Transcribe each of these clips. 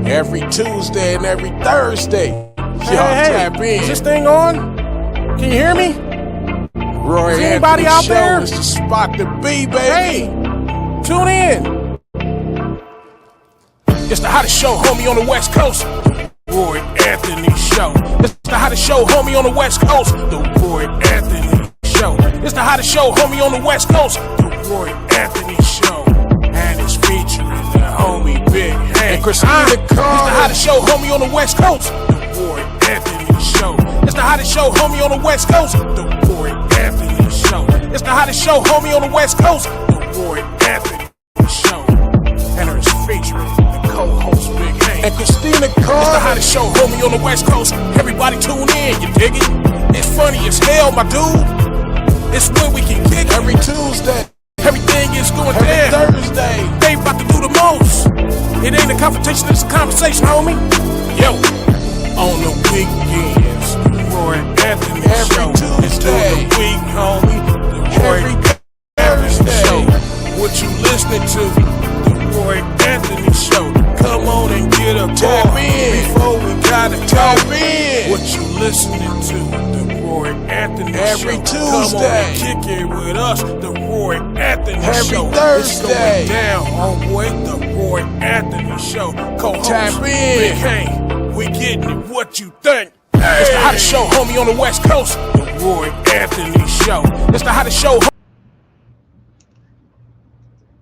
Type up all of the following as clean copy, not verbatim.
Every Tuesday and every Thursday. Y'all tap in. Is this thing on? Can you hear me? Roy Is anybody Anthony out Show there? is the spot to be, baby. Hey, tune in. It's the hottest show, homie, on the West Coast. Roy Anthony Show. It's the hottest show, homie, on the West Coast. The Roy Anthony Show. It's the hottest show, homie, on the West Coast. The Roy Anthony Show. And it's featuring the homie Big Hank and Christina Carter. It's the hottest show, homie, on the West Coast. The Roy Anthony Show. It's the hottest show, homie, on the West Coast. The Roy Anthony Show. It's the hottest show, homie, on the West Coast. The Roy Anthony Show. And it's featuring the co-host Big Hank and Christina Carter. It's the hottest show, homie, on the West Coast. Everybody tune in, you dig it? It's funny as hell, my dude. It's when we can kick every Tuesday. Everything is going down. Thursday. They about to do the most. It ain't a confrontation, it's a conversation, homie. Yo, on the weekends, Roy Anthony Show. It's during the week, homie. The Roy Anthony Show. What you listening to? The Roy Anthony Show. Come on and get a tap in before we gotta tap in. What you listening to? The Roy Anthony Show. Every Tuesday. Come on and kick it with us. The Roy Anthony Show. Every Thursday. It's going down, homeboy. The Roy Anthony Show. Co-host tap in. Big Hank. We getting it. What you think? Hey. It's the hottest show, homie, on the West Coast. The Roy Anthony Show. It's the hottest show.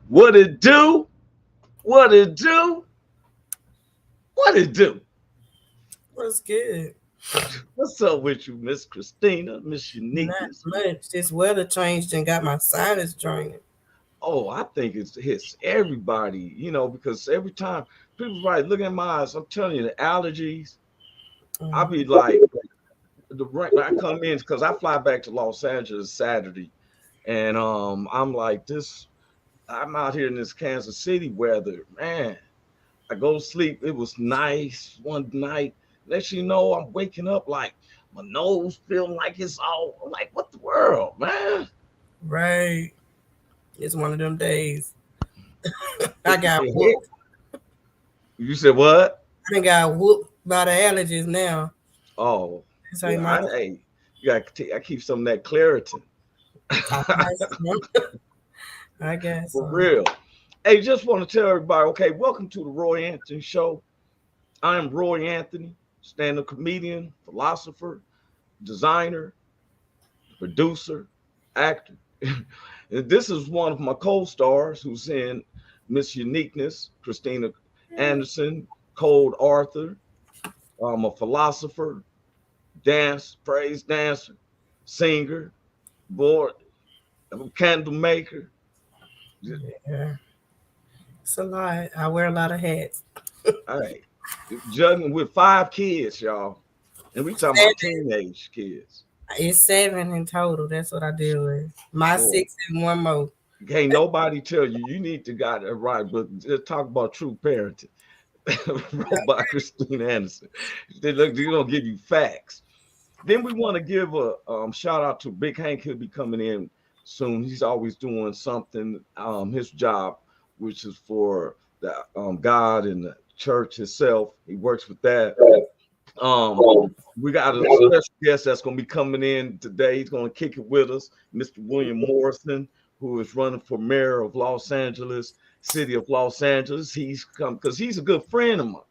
What it do? What it do? What it do? What's good? What's up with you, Miss Christina, Miss Uniqueness? Not much. This weather changed and got my sinus draining. Oh, I think it hits everybody, because every time people looking at my eyes, I'm telling you, the allergies, I'll be like, when I come in, because I fly back to Los Angeles Saturday, and I'm like I'm out here in this Kansas City weather, man. I go to sleep. It was nice one night. Next you know, I'm waking up like my nose feeling like it's all. I'm like, what the world, man? Right. It's one of them days. I got whooped. You said what? I done got whooped by the allergies now. Oh, Yeah, I keep some of that Claritin. I guess. For real. Hey, just want to tell everybody, okay, welcome to the Roy Anthony Show. I am Roy Anthony, stand-up comedian, philosopher, designer, producer, actor. And this is one of my co-stars who's in Miss Uniqueness, Christina Anderson, Cold Arthur. I'm a philosopher, praise dancer, singer, I'm a candle maker. Yeah. It's a lot. I wear a lot of hats. All right. Juggling with 5 kids, y'all. And we talking about teenage kids. It's 7 in total. That's what I deal with. My 6 and 1 more. Can't nobody tell you need to got it right, but just talk about true parenting. By Christina Anderson. They're gonna give you facts. Then we want to give a shout out to Big Hank. He'll be coming in soon. He's always doing something. His job, which is for the God and the church itself. He works with that. We got a special guest that's going to be coming in today. He's going to kick it with us, Mr. William Morrison, who is running for mayor of Los Angeles, city of Los Angeles. He's come because he's a good friend of mine,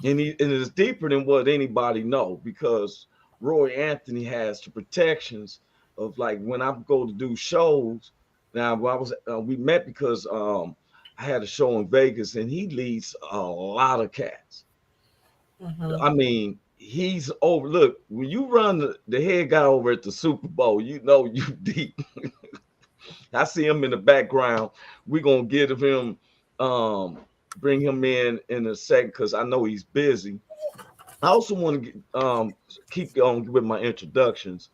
and it's deeper than what anybody know, because Roy Anthony has the protections of, like, when I go to do shows. Now, we met because I had a show in Vegas, and he leads a lot of cats. I mean, he's over. Look, when you run the head guy over at the Super Bowl, you know you deep. I see him in the background. We're gonna get him, bring him in a second, because I know he's busy. I also want to keep going with my introductions.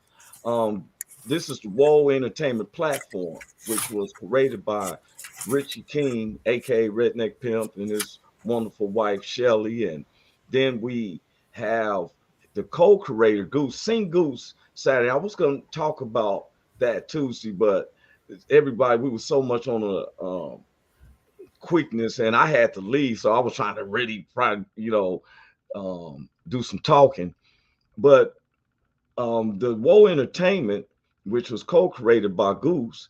This is the Whoa Entertainment platform, which was created by Richie King, aka Redneck Pimp, and his wonderful wife Shelly. And then we have the co-creator Goose, Sing Goose Saturday. I was going to talk about that Tuesday, but everybody, we were so much on a quickness, and I had to leave, so I was trying to really do some talking. But the Woe Entertainment, which was co-created by Goose,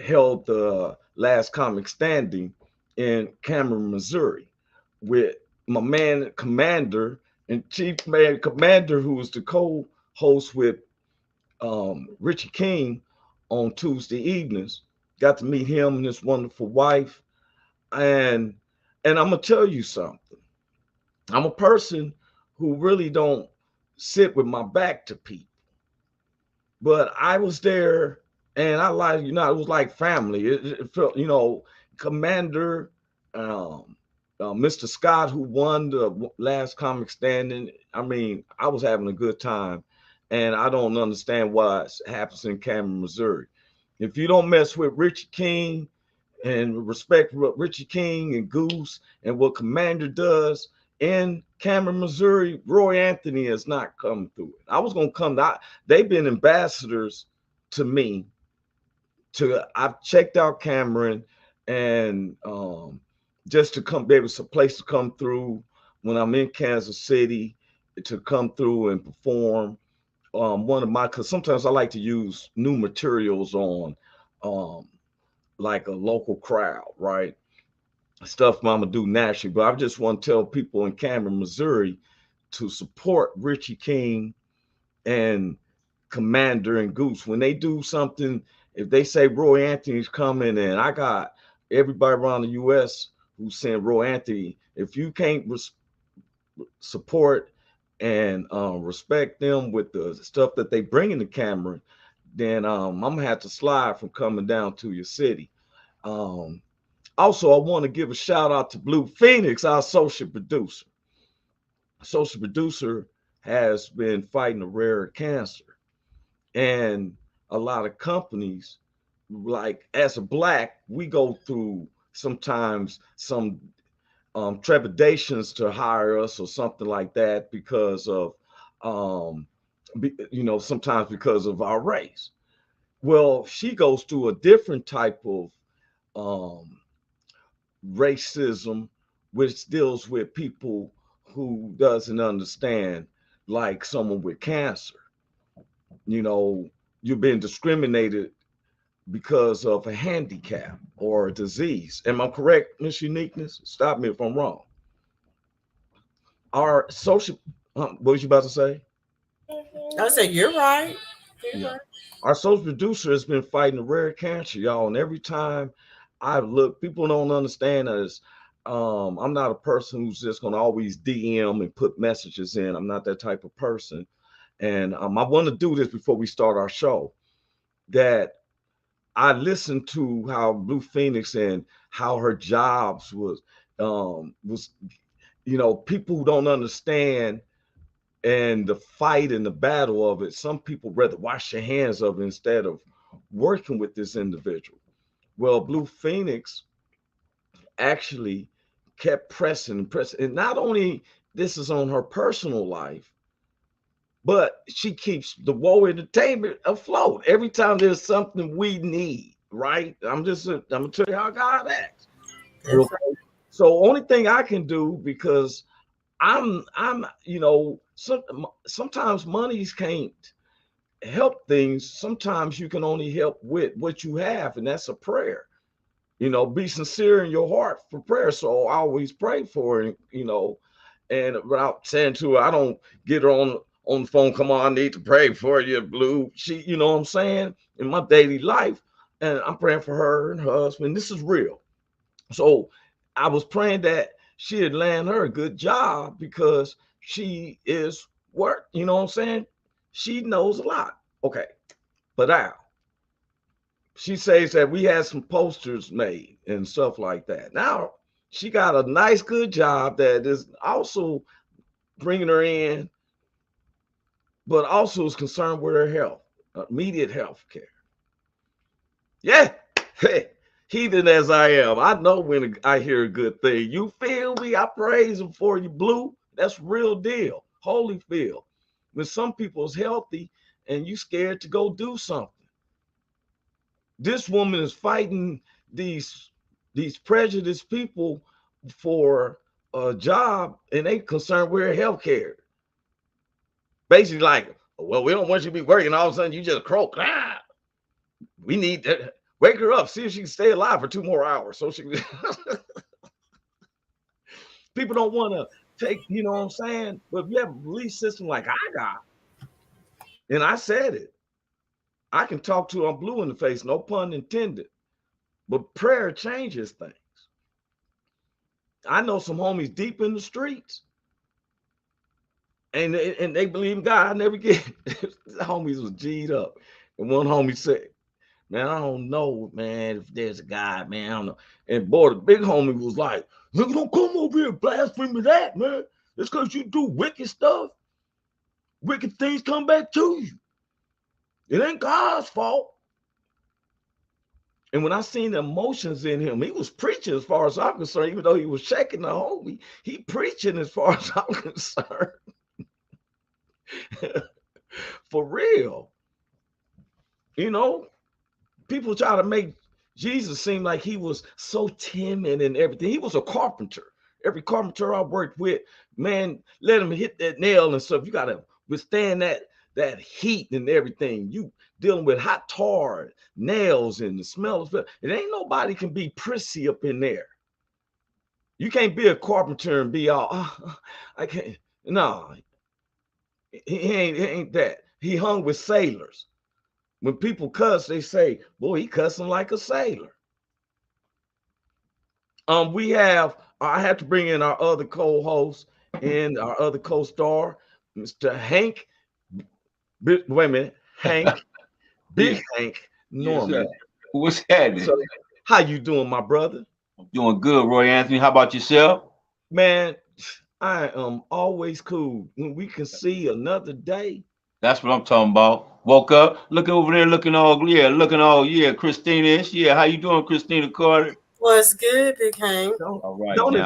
held the last comic standing in Cameron, Missouri, with my man Commander and Chief Man Commander, who was the co-host with Richie King on Tuesday evenings. Got to meet him and his wonderful wife, and I'm gonna tell you something. I'm a person who really don't sit with my back to people, but I was there, and I like, it was like family. It felt, Commander, um, Mr. Scott, who won the last comic standing. I mean, I was having a good time, and I don't understand what happens in Cameron, Missouri. If you don't mess with Richie King and respect what Richie King and Goose and what Commander does in Cameron, Missouri, Roy Anthony has not come through it. I was gonna come out. They've been ambassadors to me. I've checked out Cameron, and just to come, be able to a place to come through when I'm in Kansas City, to come through and perform. One of my, because sometimes I like to use new materials on like a local crowd, right? Stuff I'm gonna do nationally, but I just want to tell people in Cameron, Missouri, to support Richie King and Commander and Goose when they do something. If they say Roy Anthony's coming, and I got everybody around the U.S. who's saying Roy Anthony, if you can't support and respect them with the stuff that they bring in the Cameron, then I'm gonna have to slide from coming down to your city. Also, I want to give a shout out to Blue Phoenix, our social producer. Social producer has been fighting a rare cancer, and a lot of companies, like as a Black, we go through sometimes some trepidations to hire us or something like that because of sometimes because of our race. Well, she goes through a different type of racism, which deals with people who doesn't understand, like someone with cancer. You're being discriminated because of a handicap or a disease. Am I correct, Miss Uniqueness? Stop me if I'm wrong. Our social, what was you about to say? I said you're right. You're Yeah. right. Our social producer has been fighting a rare cancer, y'all. And every time I look, people don't understand us. I'm not a person who's just gonna always DM and put messages in. I'm not that type of person. And I want to do this before we start our show. That I listened to how Blue Phoenix and how her jobs was people who don't understand, and the fight and the battle of it. Some people rather wash their hands of it instead of working with this individual. Well, Blue Phoenix actually kept pressing and pressing. And not only this is on her personal life, but she keeps the Woe Entertainment afloat. Every time there's something we need, right? I'm gonna tell you how God acts. That's right. So only thing I can do, because I'm sometimes monies can't help things. Sometimes you can only help with what you have, and that's a prayer. Be sincere in your heart for prayer. So I always pray for her, and without saying to her, I don't get her on the phone. Come on, I need to pray for you, Blue. She, you know what I'm saying, in my daily life, and I'm praying for her and her husband. This is real. So I was praying that she'd land her a good job, because she is work. You know what I'm saying? She knows a lot. Okay, but now she says that we had some posters made and stuff like that. Now she got a nice, good job that is also bringing her in, but also is concerned with her health, immediate health care. Yeah. Hey, heathen as I am, I know when I hear a good thing. You feel me? I praise him for you, Blue. That's real deal. Holyfield. When some people's healthy and you scared to go do something. This woman is fighting these these prejudiced people for a job, and they concerned with health care. Basically, like, well, we don't want you to be working. All of a sudden, you just croak. Ah, we need to wake her up, see if she can stay alive for 2 more hours. So she people don't want to take, you know what I'm saying? But if you have a belief system like I got, and I said it, I can talk to I'm blue in the face, no pun intended. But prayer changes things. I know some homies deep in the streets, and they believe in God. I never get the homies was G'd up. And one homie said, man, I don't know, man, if there's a God, man. I don't know. And boy, the big homie was like, look, don't come over here and blaspheme that, man. It's because you do wicked stuff. Wicked things come back to you. It ain't God's fault. And when I seen the emotions in him, he was preaching as far as I'm concerned, even though he was shaking the homie, he preaching as far as I'm concerned. For real. You know, people try to make Jesus seem like he was so timid and everything. He was a carpenter. Every carpenter I worked with, man, let him hit that nail and stuff. You got to withstand that heat and everything. You dealing with hot tar, nails, and the smell of it. It ain't nobody can be prissy up in there. You can't be a carpenter and be all, I can't. No, he ain't that. He hung with sailors. When people cuss, they say, boy, he cussing like a sailor. I have to bring in our other co-host and our other co-star, Mr. Hank. Wait a minute, Hank, Big Hank Norman. Yes, what's happening? So, how you doing, my brother? I'm doing good, Roy Anthony. How about yourself? Man, I am always cool when we can see another day. That's what I'm talking about. Woke up, looking over there, looking all Christina. Yeah, how you doing, Christina Carter? What's good, Big Hank? All right, Don't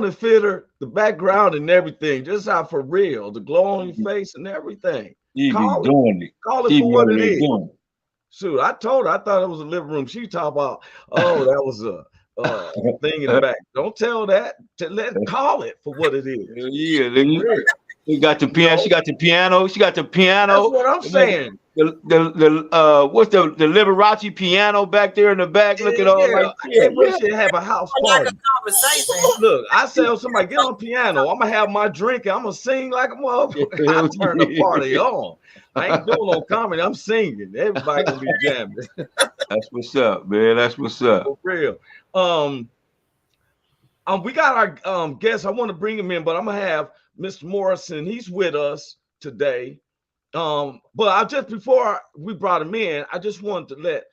it fit her, the background and everything, just how for real, the glow on your face and everything. You be Call doing it for what it is. Shoot, I told her, I thought it was a living room. She talked about, oh, that was a thing in the back. Don't tell that. Call it for what it is. Yeah, you got the piano. She got the piano. That's what I'm saying. What's the Liberace piano back there in the back? Look at all like we should have a house party. Like a conversation. Look, I tell somebody get on piano. I'm gonna have my drink. I'm gonna sing like a motherfucker. I turn the party on. I ain't doing no comedy. I'm singing. Everybody gonna be jamming. That's what's up, man. That's what's up. For real. We got our guest. I want to bring him in, but I'm gonna have Mr. Morrison. He's with us today. But before we brought him in, I just wanted to let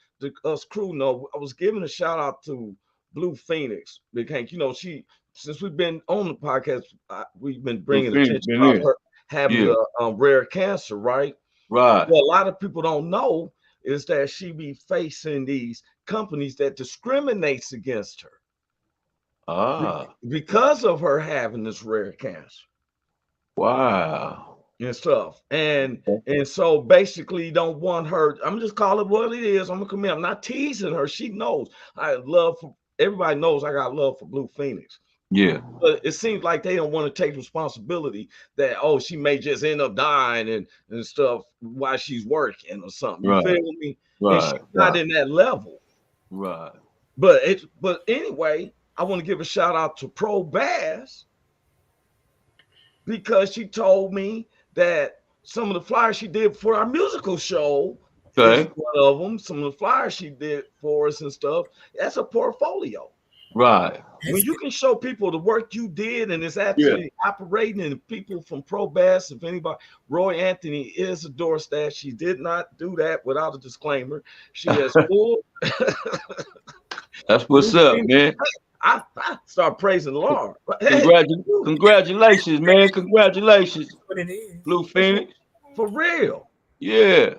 us crew know. I was giving a shout out to Blue Phoenix, Big Hank. You know, since we've been on the podcast, we've been bringing attention about her having the rare cancer, right? Right. Well, a lot of people don't know is that she be facing these companies that discriminates against her. Because of her having this rare cancer. Wow. And stuff. And so basically don't want her. I'm just calling it what it is. I'm gonna come in. I'm not teasing her. She knows. Everybody knows I got love for Blue Phoenix. Yeah. But it seems like they don't want to take responsibility that, she may just end up dying and stuff while she's working or something. You feel me? Right. And she's not in that level. Right. But anyway, I want to give a shout out to Pro Bass because she told me that some of the flyers she did for our musical show, is one of them. Some of the flyers she did for us and stuff, that's a portfolio. Right. When you can show people the work you did and it's actually operating, and people from Pro Bass, if anybody, Roy Anthony is a door stash. She did not do that without a disclaimer. She has full. That's what's up, man. I start praising the Lord. Congratulations, man. Congratulations. What it is. Blue Phoenix. For real. Yeah.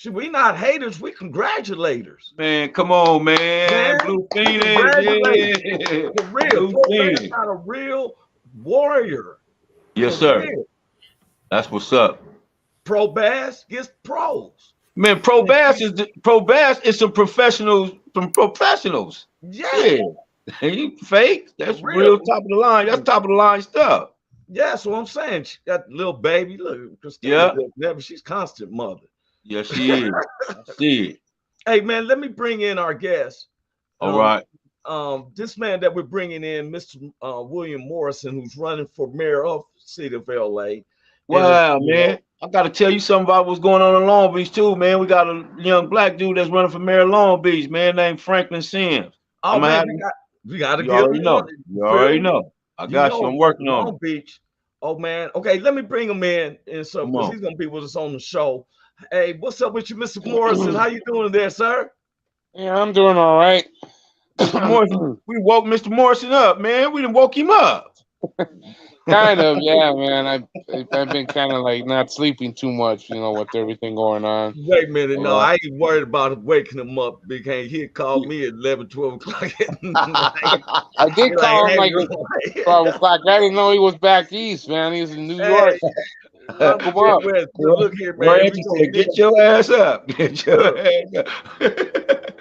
We not haters, we congratulators. Man, come on, man. Blue Phoenix. Yeah. For real. Blue Phoenix not a real warrior. Yes, sir. Real. That's what's up. Pro Bass gets pros. Man, pro bass is some professionals, Yeah, Yeah. Ain't fake. for That's real. real top of the line. That's top of the line stuff. Yeah, that's what I'm saying. She got little baby. Look, Christina, Yeah. never. She's constant mother. Yes, she is. I see it. Hey man, let me bring in our guest. All Um, right. this man that we're bringing in, Mr. William Morrison, who's running for mayor of the city of LA. Wow, man. I gotta tell you something about what's going on in Long Beach too, man. We got a young black dude that's running for mayor of Long Beach, man, named Franklin Sims. Oh I'm gonna man, have him. we got to You get already him on know. it. You Feel already me? know. I You got you. know, I'm working on Long it. Beach. Oh man. Okay, let me bring him in and so Come because on. he's gonna be with us on the show. Hey, what's up with you, Mr. Morrison? How you doing there, sir? Yeah, I'm doing all right. Mr. Morrison, we woke Mr. Morrison up, man. We done woke him up. Kind of, yeah, man. I've been kind of like not sleeping too much, with everything going on. Wait a minute, All no, right. I ain't worried about waking him up. Big Hank, he called me at 11, 12 o'clock at night. I did He like, call him hey, like Roy. 12 o'clock. I didn't know he was back east, man. He's in New York. Hey, I'm Come shit, up. West. Well, Look here, man. Randy said, get your ass up. Get your ass up.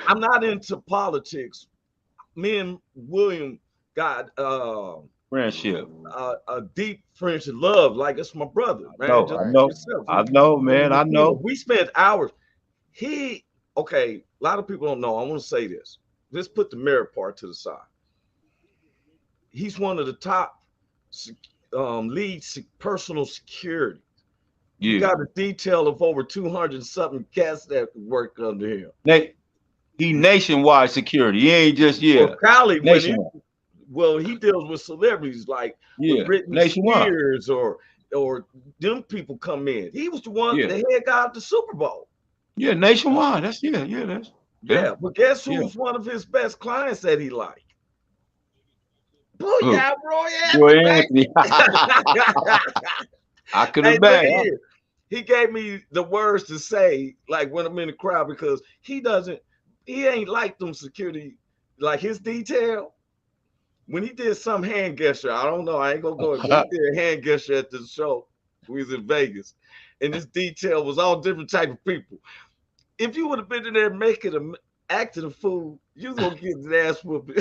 I'm not into politics. Me and William got Friendship. a deep friendship, love, like it's my brother, man. Just I like know. yourself. I know, man. I know. We spent hours. Okay, a lot of people don't know. I want to say this. Let's put the merit part to the side. He's one of the top lead personal security. You Yeah. got a detail of over 200 something cats that work under him. He nationwide security. He ain't just Well, Cali, nationwide. he deals with celebrities like Yeah. Britney Nationwide. Spears or them people come in. He was the one, Yeah. the head guy of the Super Bowl. Yeah. Nationwide. That's Yeah. But guess who's one of his best clients that he liked? Booyah, Roy Anthony. Anthony. I could Hey, have look been. here. He gave me the words to say, like when I'm in the crowd, because he ain't like them security, like his detail. When he did some hand gesture, I don't know, I ain't gonna go, but he did a hand gesture at the show. We was in Vegas, and this detail was all different type of people. If you would have been in there acting a fool, you was gonna get his ass whooped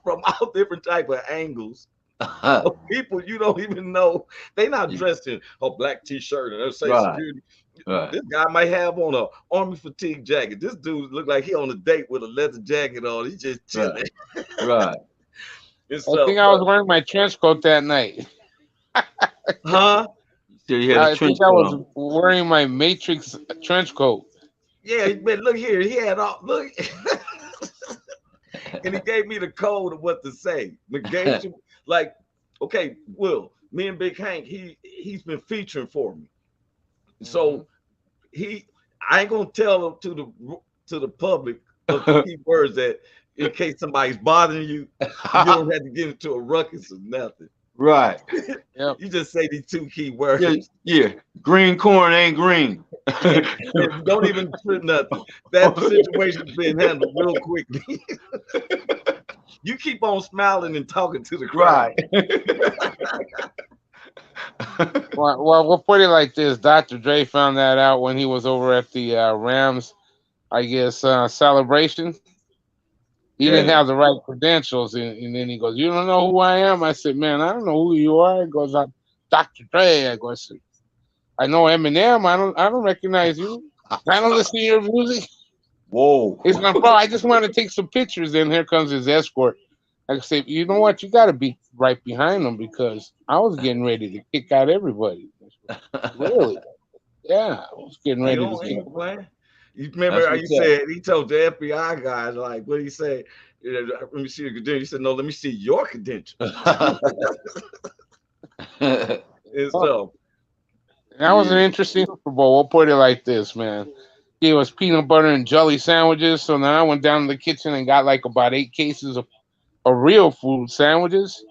from all different type of angles. Of people you don't even know. They not dressed in a black t-shirt and they say security. Right. This guy might have on a army fatigue jacket. This dude look like he on a date with a leather jacket on. He just chilling. Right. I think I was wearing my trench coat that night. Huh? I think I was wearing my Matrix trench coat. Yeah, but look here, he had all look, and he gave me the code of what to say. Negation, like, okay, Will, me and Big Hank, he's been featuring for me. So I ain't gonna tell him to the public the key words that in case somebody's bothering you, you don't have to get into a ruckus or nothing. Right. Yep. You just say these two key words. Yeah. Green corn ain't green. Don't even put nothing. That situation's been handled real quickly. You keep on smiling and talking to the crowd. Right. Well, we'll put it like this. Dr. Dre found that out when he was over at the Rams, I guess, celebration. He didn't have the right credentials, and then he goes, "You don't know who I am?" I said, "Man, I don't know who you are." He goes, "I'm Dr. Dre." I go, "I know Eminem. I don't recognize you. I don't listen to your music." Whoa. He's like, "Bro, I just want to take some pictures." And here comes his escort. I say, "You know what? You got to be right behind him because I was getting ready to kick out everybody." Really? Yeah, I was getting ready to kick. You remember how you said he told the FBI guys, like, what did he say? Let me see your credentials. He said, "No, let me see your credentials." And so that was an interesting Super Bowl. We'll put it like this, man. Gave us peanut butter and jelly sandwiches. So then I went down to the kitchen and got like about 8 cases of real food sandwiches.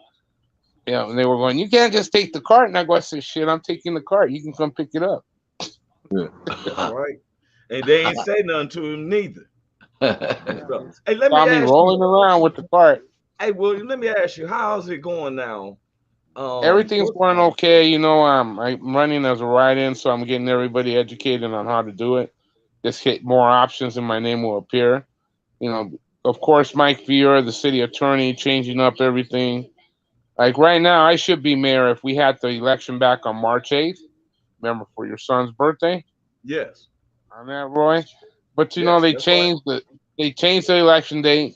Yeah, and they were going, "You can't just take the cart." And I go, "I said, shit, I'm taking the cart. You can come pick it up." All right. And they ain't say nothing to him neither. Hey, let me ask me rolling around with the cart. Hey, William, let me ask you, how's it going now? Everything's going okay. I'm running as a write-in, so I'm getting everybody educated on how to do it. just hit more options and my name will appear. You know, of course, Mike Vieira, the city attorney, changing up everything. Like right now, I should be mayor if we had the election back on March 8th. Remember, for your son's birthday Yes. on that, Roy. But you know, Yes. That's right. they changed the election date.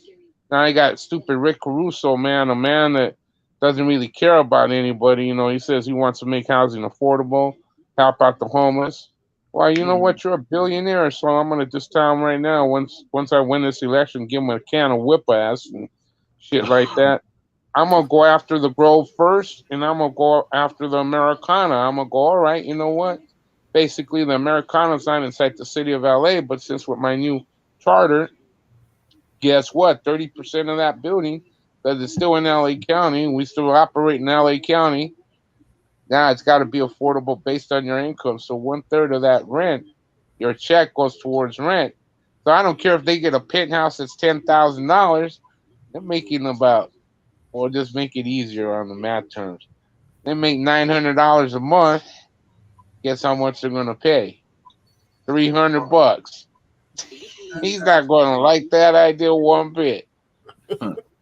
Now I got stupid Rick Caruso, man, a man that doesn't really care about anybody. You know, he says he wants to make housing affordable, help out the homeless. Well, you know Mhm. what? You're a billionaire, so I'm gonna just tell him right now. Once I win this election, give him a can of whip ass and shit like that. I'm gonna go after the Grove first, and I'm gonna go after the Americana. I'm gonna go, all right, you know what? Basically, the Americana's not inside the city of LA, but since with my new charter, guess what? 30% of that building, because it's still in LA County, we still operate in LA County. Now it's got to be affordable based on your income. So 1/3 of that rent, your check goes towards rent. So I don't care if they get a penthouse that's $10,000. They're making about, or just make it easier on the math terms. They make $900 a month. Guess how much they're gonna pay? $300. He's not gonna like that idea one bit.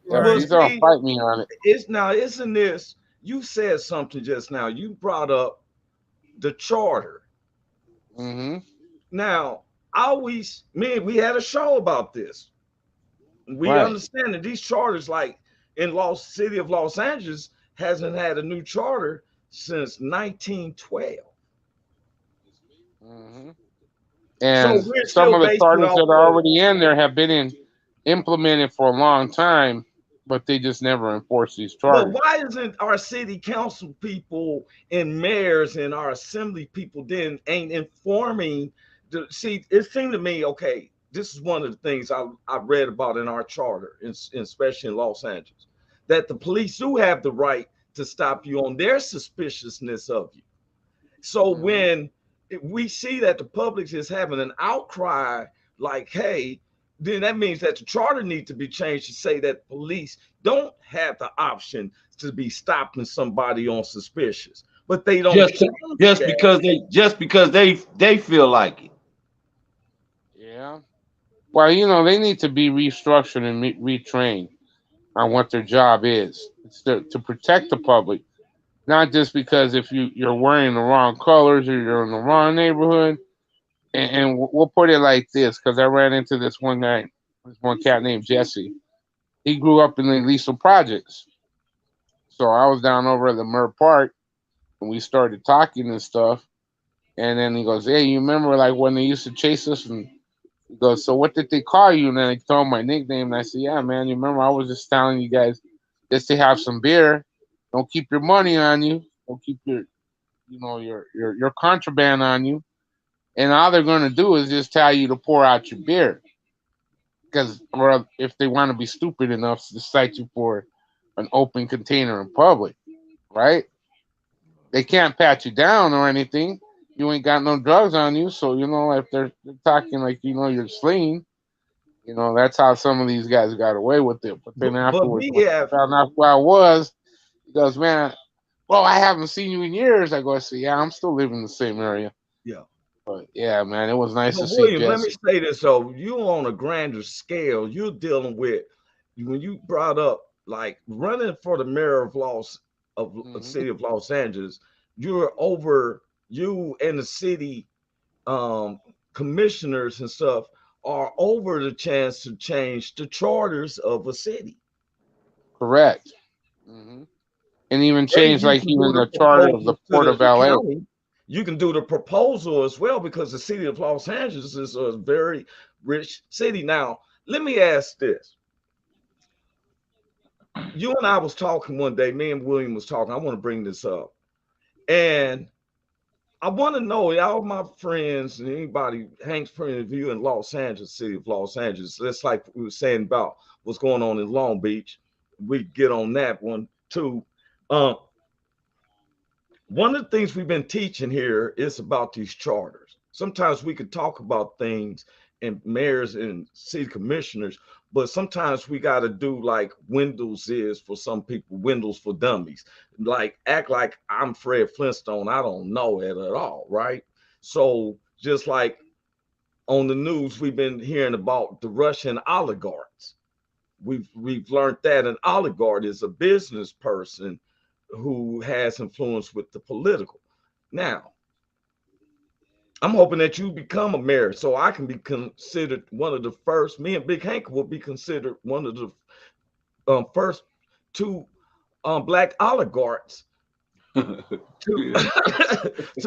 Yep, Well, Right. he's gonna see, fight me on it. it's now, isn't this? You said something just now. You brought up the charter. Hmm. Now, I always, man, we had a show about this. We Right. understand that these charters, like in City of Los Angeles, hasn't had a new charter since 1912. Hmm. So And we're some still of the basing charters that off are of. already in there have been implemented for a long time, but they just never enforce these But charters. why isn't our city council people and mayors and our assembly people then ain't informing? See, it seemed to me, okay, this is one of the things I read about in our charter, especially in Los Angeles, that the police do have the right to stop you on their suspiciousness of you. So Hmm. when we see that the public is having an outcry, like, hey, then that means that the charter needs to be changed to say that police don't have the option to be stopping somebody on suspicious, but they don't Just change that. just because they feel like it. Yeah. Well, you know, they need to be restructured and retrained on what their job is. It's to protect the public, not just because if you're wearing the wrong colors or you're in the wrong neighborhood. And we'll put it like this, because I ran into this one guy, this one cat named Jesse. He grew up in the Lethal Projects. So I was down over at the Mer Park, and we started talking and stuff. And then he goes, "Hey, you remember like when they used to chase us?" And he goes, "So what did they call you?" And then I told him my nickname, and I said, "Yeah, man, you remember I was just telling you guys just to have some beer. Don't keep your money on you. Don't keep your contraband on you. And all they're going to do is just tell you to pour out your beer, because or if they want to be stupid enough to cite you for an open container in public, right? They can't pat you down or anything. You ain't got no drugs on you, so if they're talking like you're slinging, that's how some of these guys got away with it. But then But afterwards, we when I have, found out who I was, he goes, "Man, well, I haven't seen you in years." I go, "I say, yeah, I'm still living in the same area." yeah. But yeah, man, it was nice But to see William, let me Jesse. say this though, you on a grander scale, you're dealing with, when you brought up like running for the mayor of the Hmm. city of Los Angeles, you're over, you and the city um commissioners and stuff are over the chance to change the charters of a city. Correct. Hmm. And even And change you like can do even the the charter of the proposal to Port the of LA. county. You can do the proposal as well because the city of Los Angeles is a very rich city. Now, let me ask this. You and I was talking one day, me and William was talking. I want to bring this up. And I want to know, all my friends and anybody, Hank's point of view in Los Angeles, city of Los Angeles, that's like we were saying about what's going on in Long Beach. We get on that one too. Um, One of the things we've been teaching here is about these charters. Sometimes we could talk about things and mayors and city commissioners, but sometimes we got to do like Windows is for some people, Windows for dummies. Like act like I'm Fred Flintstone. I don't know it at all, right? So just like on the news, we've been hearing about the Russian oligarchs. We've learned that an oligarch is a business person who has influence with the political. Now, I'm hoping that you become a mayor so I can be considered one of the first. Me and Big Hank will be considered one of the first two black oligarchs to, to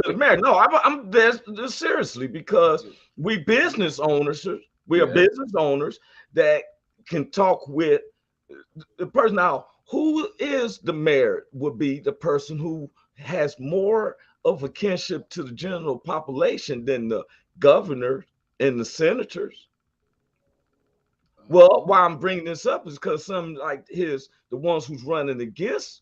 the mayor. No, I'm this seriously, because we business owners, we are business owners that can talk with the person. Now, who is the mayor would be the person who has more of a kinship to the general population than the governor and the senators. Well, why I'm bringing this up is because some like the ones who's running against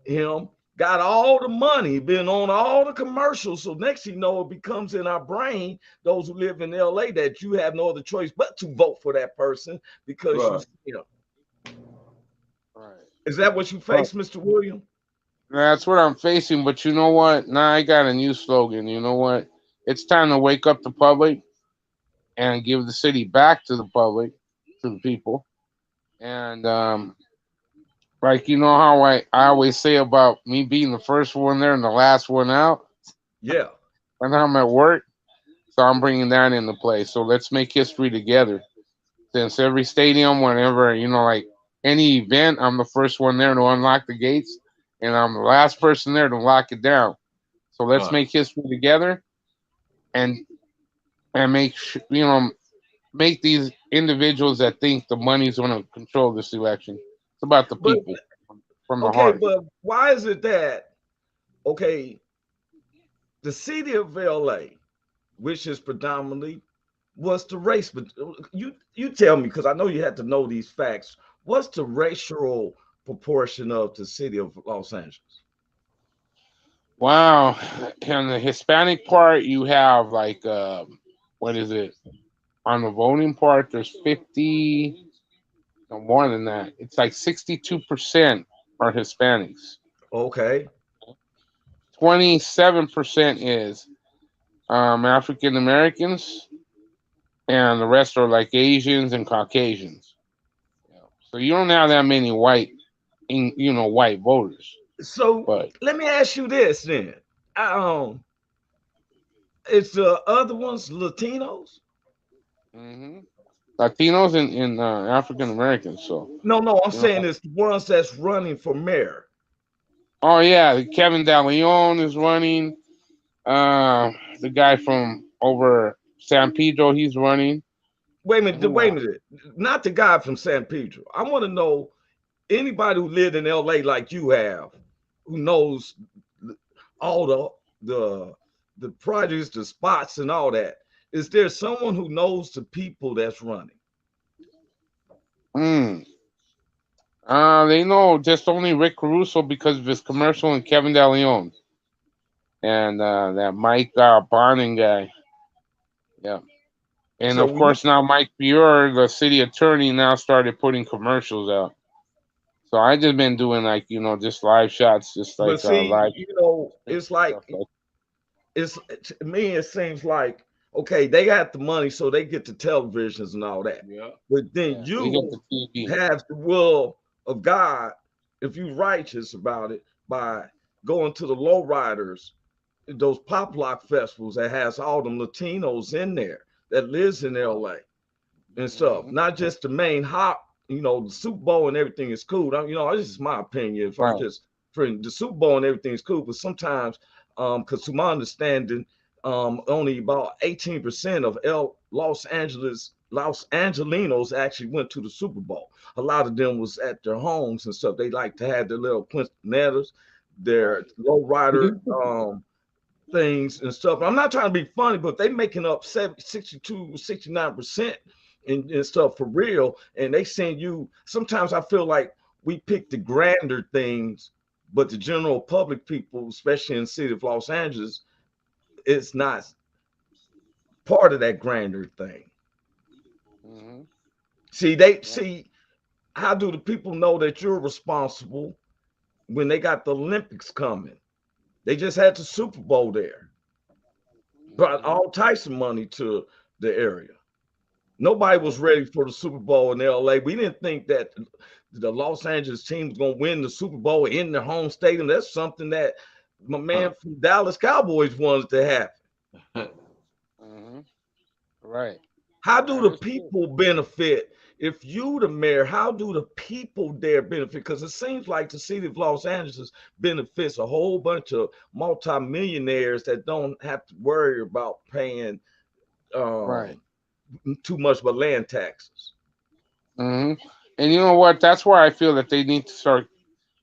him got all the money, been on all the commercials. So next you know, it becomes in our brain, those who live in LA, that you have no other choice but to vote for that person because you know. Right. Is that what you face, Mr. William? That's what I'm facing, but you know what? Now I got a new slogan. You know what? It's time to wake up the public and give the city back to the public, to the people. And like, you know how I always say about me being the first one there and the last one out? Yeah. And I'm at work, so I'm bringing that into play. So let's make history together. Since every stadium, whenever, you know, like any event, I'm the first one there to unlock the gates, and I'm the last person there to lock it down. So let's make history together, and make you know, make these individuals that think the money's going to control this election. It's about the people from the heart. But why is it that the city of LA, which is predominantly, what's the race? But you tell me, because I know you had to know these facts. What's the racial proportion of the city of Los Angeles? Wow. And the Hispanic part, you have like, what is it? On the voting part, there's 50, no more than that. It's like 62% are Hispanics. Okay. 27% is African Americans, and the rest are like Asians and Caucasians. So you don't have that many white voters. So let me ask you this then. It's the other ones Latinos? Mm-hmm. Latinos and African Americans. So no, I'm saying it's the ones that's running for mayor. Oh yeah, Kevin De Leon is running. The guy from over San Pedro, he's running. Wait a minute. Not the guy from San Pedro. I want to know anybody who lived in LA like you have, who knows all the projects, the spots, and all that. Is there someone who knows the people that's running? They know just only Rick Caruso because of his commercial and Kevin De Leon. And that Mike Bonin guy. Yeah. And so of course now Mike Fiore, the city attorney, now started putting commercials out. So I just been doing like, just live shots, just like live. It's like to me it seems like they got the money, so they get the televisions and all that. Yeah. But then you have the will of God, if you're righteous about it, by going to the lowriders, those pop lock festivals that has all them Latinos in there that lives in LA and stuff. Not just the main hop, the Super Bowl and everything is cool. This is my opinion. If I'm just the Super Bowl and everything is cool, but sometimes, because to my understanding, only about 18% of Los Angelinos actually went to the Super Bowl. A lot of them was at their homes and stuff. They like to have their little quinceañeras, their lowrider things and stuff. I'm not trying to be funny, but they making up 62, 69% and stuff for real. And they send you, sometimes I feel like we pick the grander things, but the general public people, especially in the city of Los Angeles, it's not part of that grander thing. See, how do the people know that you're responsible when they got the Olympics coming? They just had the Super Bowl there. Brought all types of money to the area. Nobody was ready for the Super Bowl in LA. We didn't think that the Los Angeles team was going to win the Super Bowl in their home stadium. That's something that my man from Dallas Cowboys wanted to happen. Right. How do the people benefit? If you the mayor, how do the people there benefit? Because it seems like the city of Los Angeles benefits a whole bunch of multimillionaires that don't have to worry about paying too much but land taxes. And you know what? That's where I feel that they need to start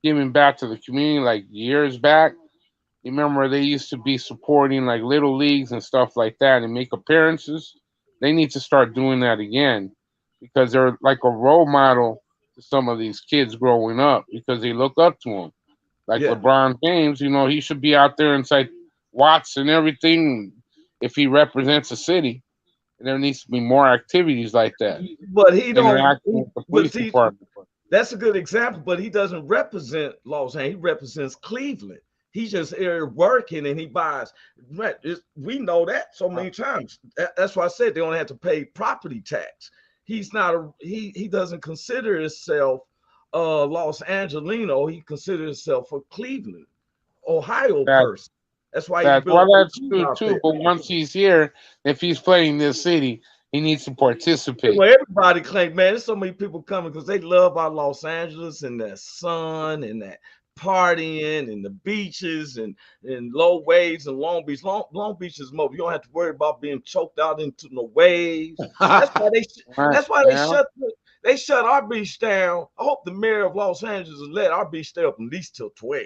giving back to the community. Like years back, you remember they used to be supporting like little leagues and stuff like that and make appearances. They need to start doing that again because they're like a role model to some of these kids growing up because they look up to them. Like LeBron James, you know, he should be out there inside Watts and everything if he represents a city. And there needs to be more activities like that. But he don't. Department. That's a good example, but he doesn't represent Los Angeles. He represents Cleveland. He's just here working and he buys. We know that so many times. That's why I said they don't have to pay property tax. He's not he doesn't consider himself Los Angelino. He considers himself a Cleveland, Ohio person. That's why that's true too. But once he's here, if he's playing this city, he needs to participate. Well, everybody claims, man, there's so many people coming because they love our Los Angeles and that sun and that partying and the beaches and low waves and Long Beach. Long Beach is more. You don't have to worry about being choked out into the waves. That's why they shut our beach down. I hope the mayor of Los Angeles let our beach stay up at least till 12.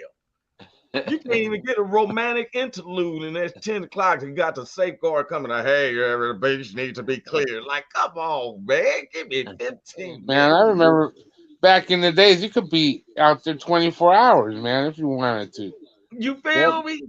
You can't even get a romantic interlude, and it's 10 o'clock. You got the safeguard coming. Hey, the beach needs to be clear. Like, come on, man, give me 15. Man, I remember back in the days, you could be out there 24 hours, man, if you wanted to. You feel me?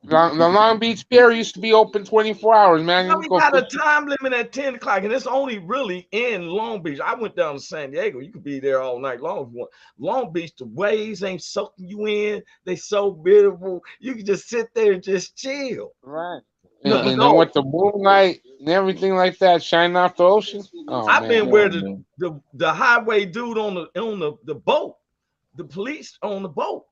The Long Beach Pier used to be open 24 hours, man. We got a time limit at 10 o'clock, and it's only really in Long Beach. I went down to San Diego. You could be there all night long if you want. Long Beach, the waves ain't soaking you in. They so beautiful. You can just sit there and just chill. Right. And then with the moonlight and everything like that shining off the ocean. I've been where the highway dude on the boat, the police on the boat.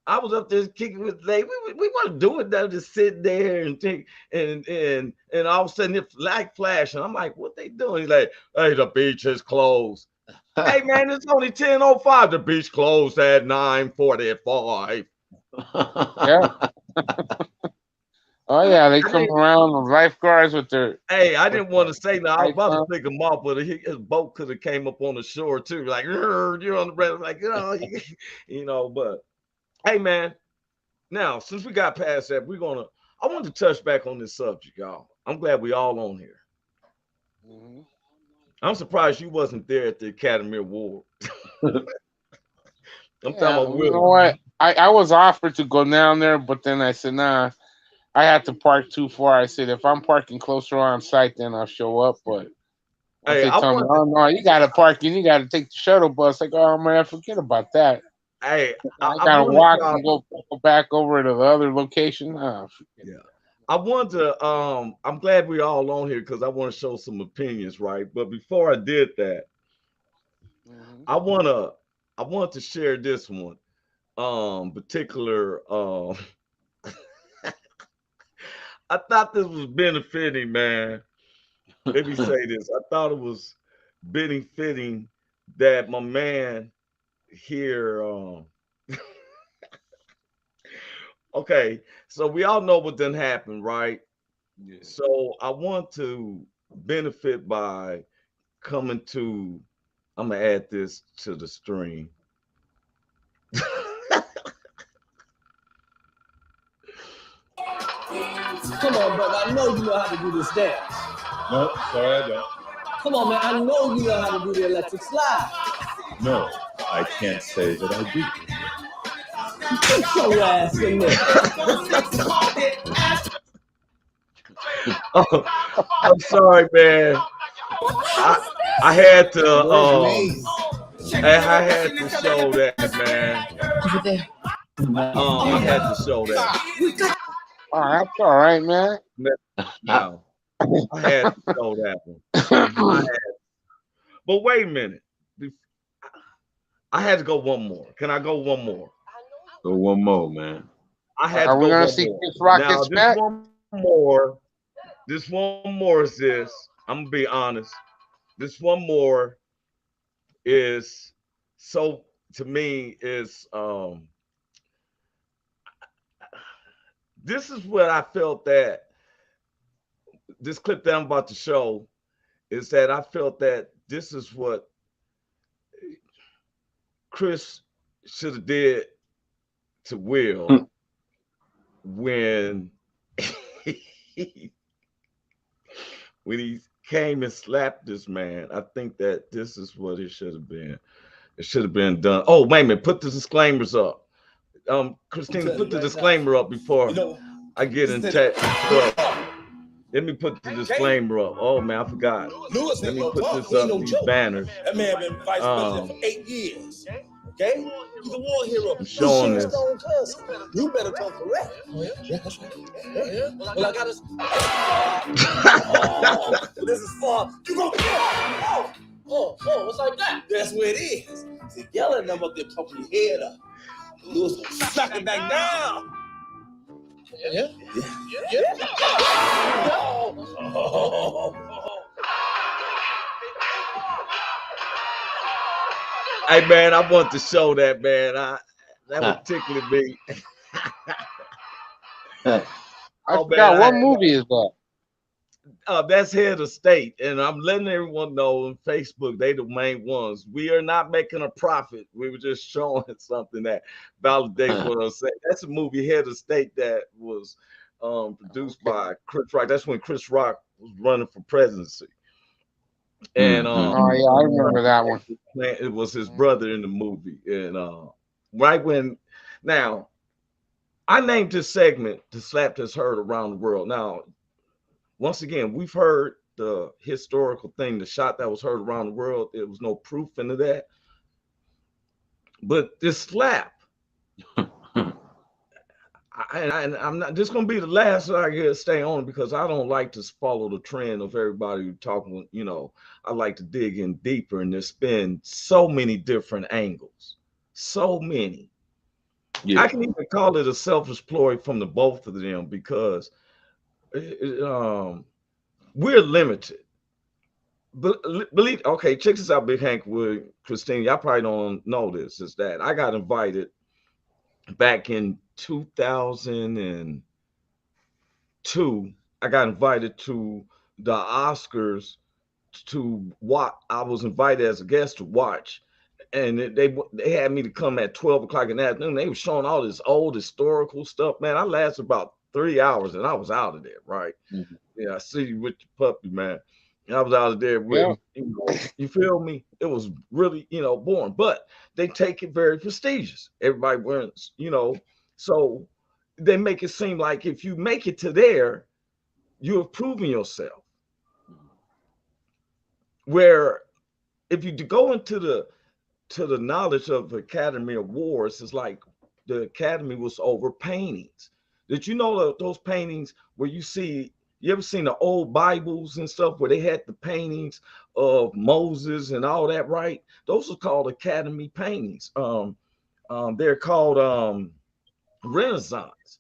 I was up there kicking with Lay. We weren't doing that, just sit there and think, and all of a sudden it light flash, and I'm like, what they doing? He's like, hey, the beach is closed. Hey man, it's only 10:05. The beach closed at 9:45. Yeah. Oh yeah, they come around the lifeguards with their. Hey, I didn't want to say no. I was about to pick him off, but his boat could have came up on the shore too. Like you're on the bread, like you know. But hey, man. Now since we got past that, I want to touch back on this subject, y'all. I'm glad we all on here. Mm-hmm. I'm surprised you wasn't there at the Academy Award. I'm talking about you know what? I was offered to go down there, but then I said nah. I had to park too far. I said, if I'm parking closer on site, then I'll show up. But they tell me, oh, no, you got to park and you got to take the shuttle bus. Like, oh, man, forget about that. Hey, I got to walk and go back over to the other location. Yeah. I want to, I'm glad we're all on here because I want to show some opinions, right? But before I did that, I want to share this one, particular, I thought this was benefiting, man. Let me say this. I thought it was benefiting that my man here. Okay, so we all know what done happened, right? Yeah. So I want to benefit by coming to, I'm going to add this to the stream. Come on, brother. I know you know how to do this dance. No, sorry, I don't. Come on, man. I know you know how to do the electric slide. No, I can't say that I do. Put your ass in there. Oh, I'm sorry, man. I had to I had to show that, man. I had to show that. Oh, that's all right, man. No. I had to show that one. But wait a minute. I had to go one more. Can I go one more? Go one more, man. I had to Are we go gonna one see more. Chris Rock Now, gets back? this one more is this. I'm gonna be honest. This one more is so to me is this is what I felt that this clip that I'm about to show is that I felt that this is what Chris should have did to Will when when he came and slapped this man. I think that this is what it should have been. It should have been done. Oh, wait a minute, put the disclaimers up. Christina, put the disclaimer up before I get in touch. Let me put the disclaimer up. Oh man, I forgot. Let me put this up, these banners. That man been vice president for 8 years. Okay? He's a war hero. I'm showing this. You better come correct. Oh, yeah, that's right. Yeah. Well, I got to. This is far. You go. Oh, what's like that? That's where it is. See, yelling them up there, pumping your head up. Lewis will suck it back down. Yeah. Hey man, I want to show that man. That was tickling me. I forgot what movie is that? That's Head of State, and I'm letting everyone know on Facebook they the main ones. We are not making a profit. We were just showing something that validates what I'm saying. That's a movie, Head of State, that was produced by Chris Rock. That's when Chris Rock was running for presidency. And oh yeah, I remember that one. It was his brother in the movie, and right when now I named this segment "The Slap That's Heard Around the World." Now, once again, we've heard the historical thing, the shot that was heard around the world. There was no proof into that, but this slap. I'm not. This is gonna be the last that I get to stay on because I don't like to follow the trend of everybody talking. You know, I like to dig in deeper, and there's been so many different angles, so many. Yeah. I can even call it a self-exploit from the both of them because we're limited. But believe, okay, check this out, Big Hank with Christine. Y'all probably don't know this. Is that I got invited back in 2002, I got invited to the Oscars to watch. I was invited as a guest to watch, and they had me to come at 12 o'clock in the afternoon. They were showing all this old historical stuff. Man, I lasted about 3 hours and I was out of there, right? Mm-hmm. Yeah, I see you with your puppy, man. And I was out of there with, you feel me? It was really, boring, but they take it very prestigious. Everybody wears, so they make it seem like if you make it to there, you have proven yourself. Where if you go into the knowledge of Academy Awards, it's like the Academy was over paintings. Did you know those paintings where you ever seen the old Bibles and stuff where they had the paintings of Moses and all that, right? Those are called Academy paintings. They're called Renaissance,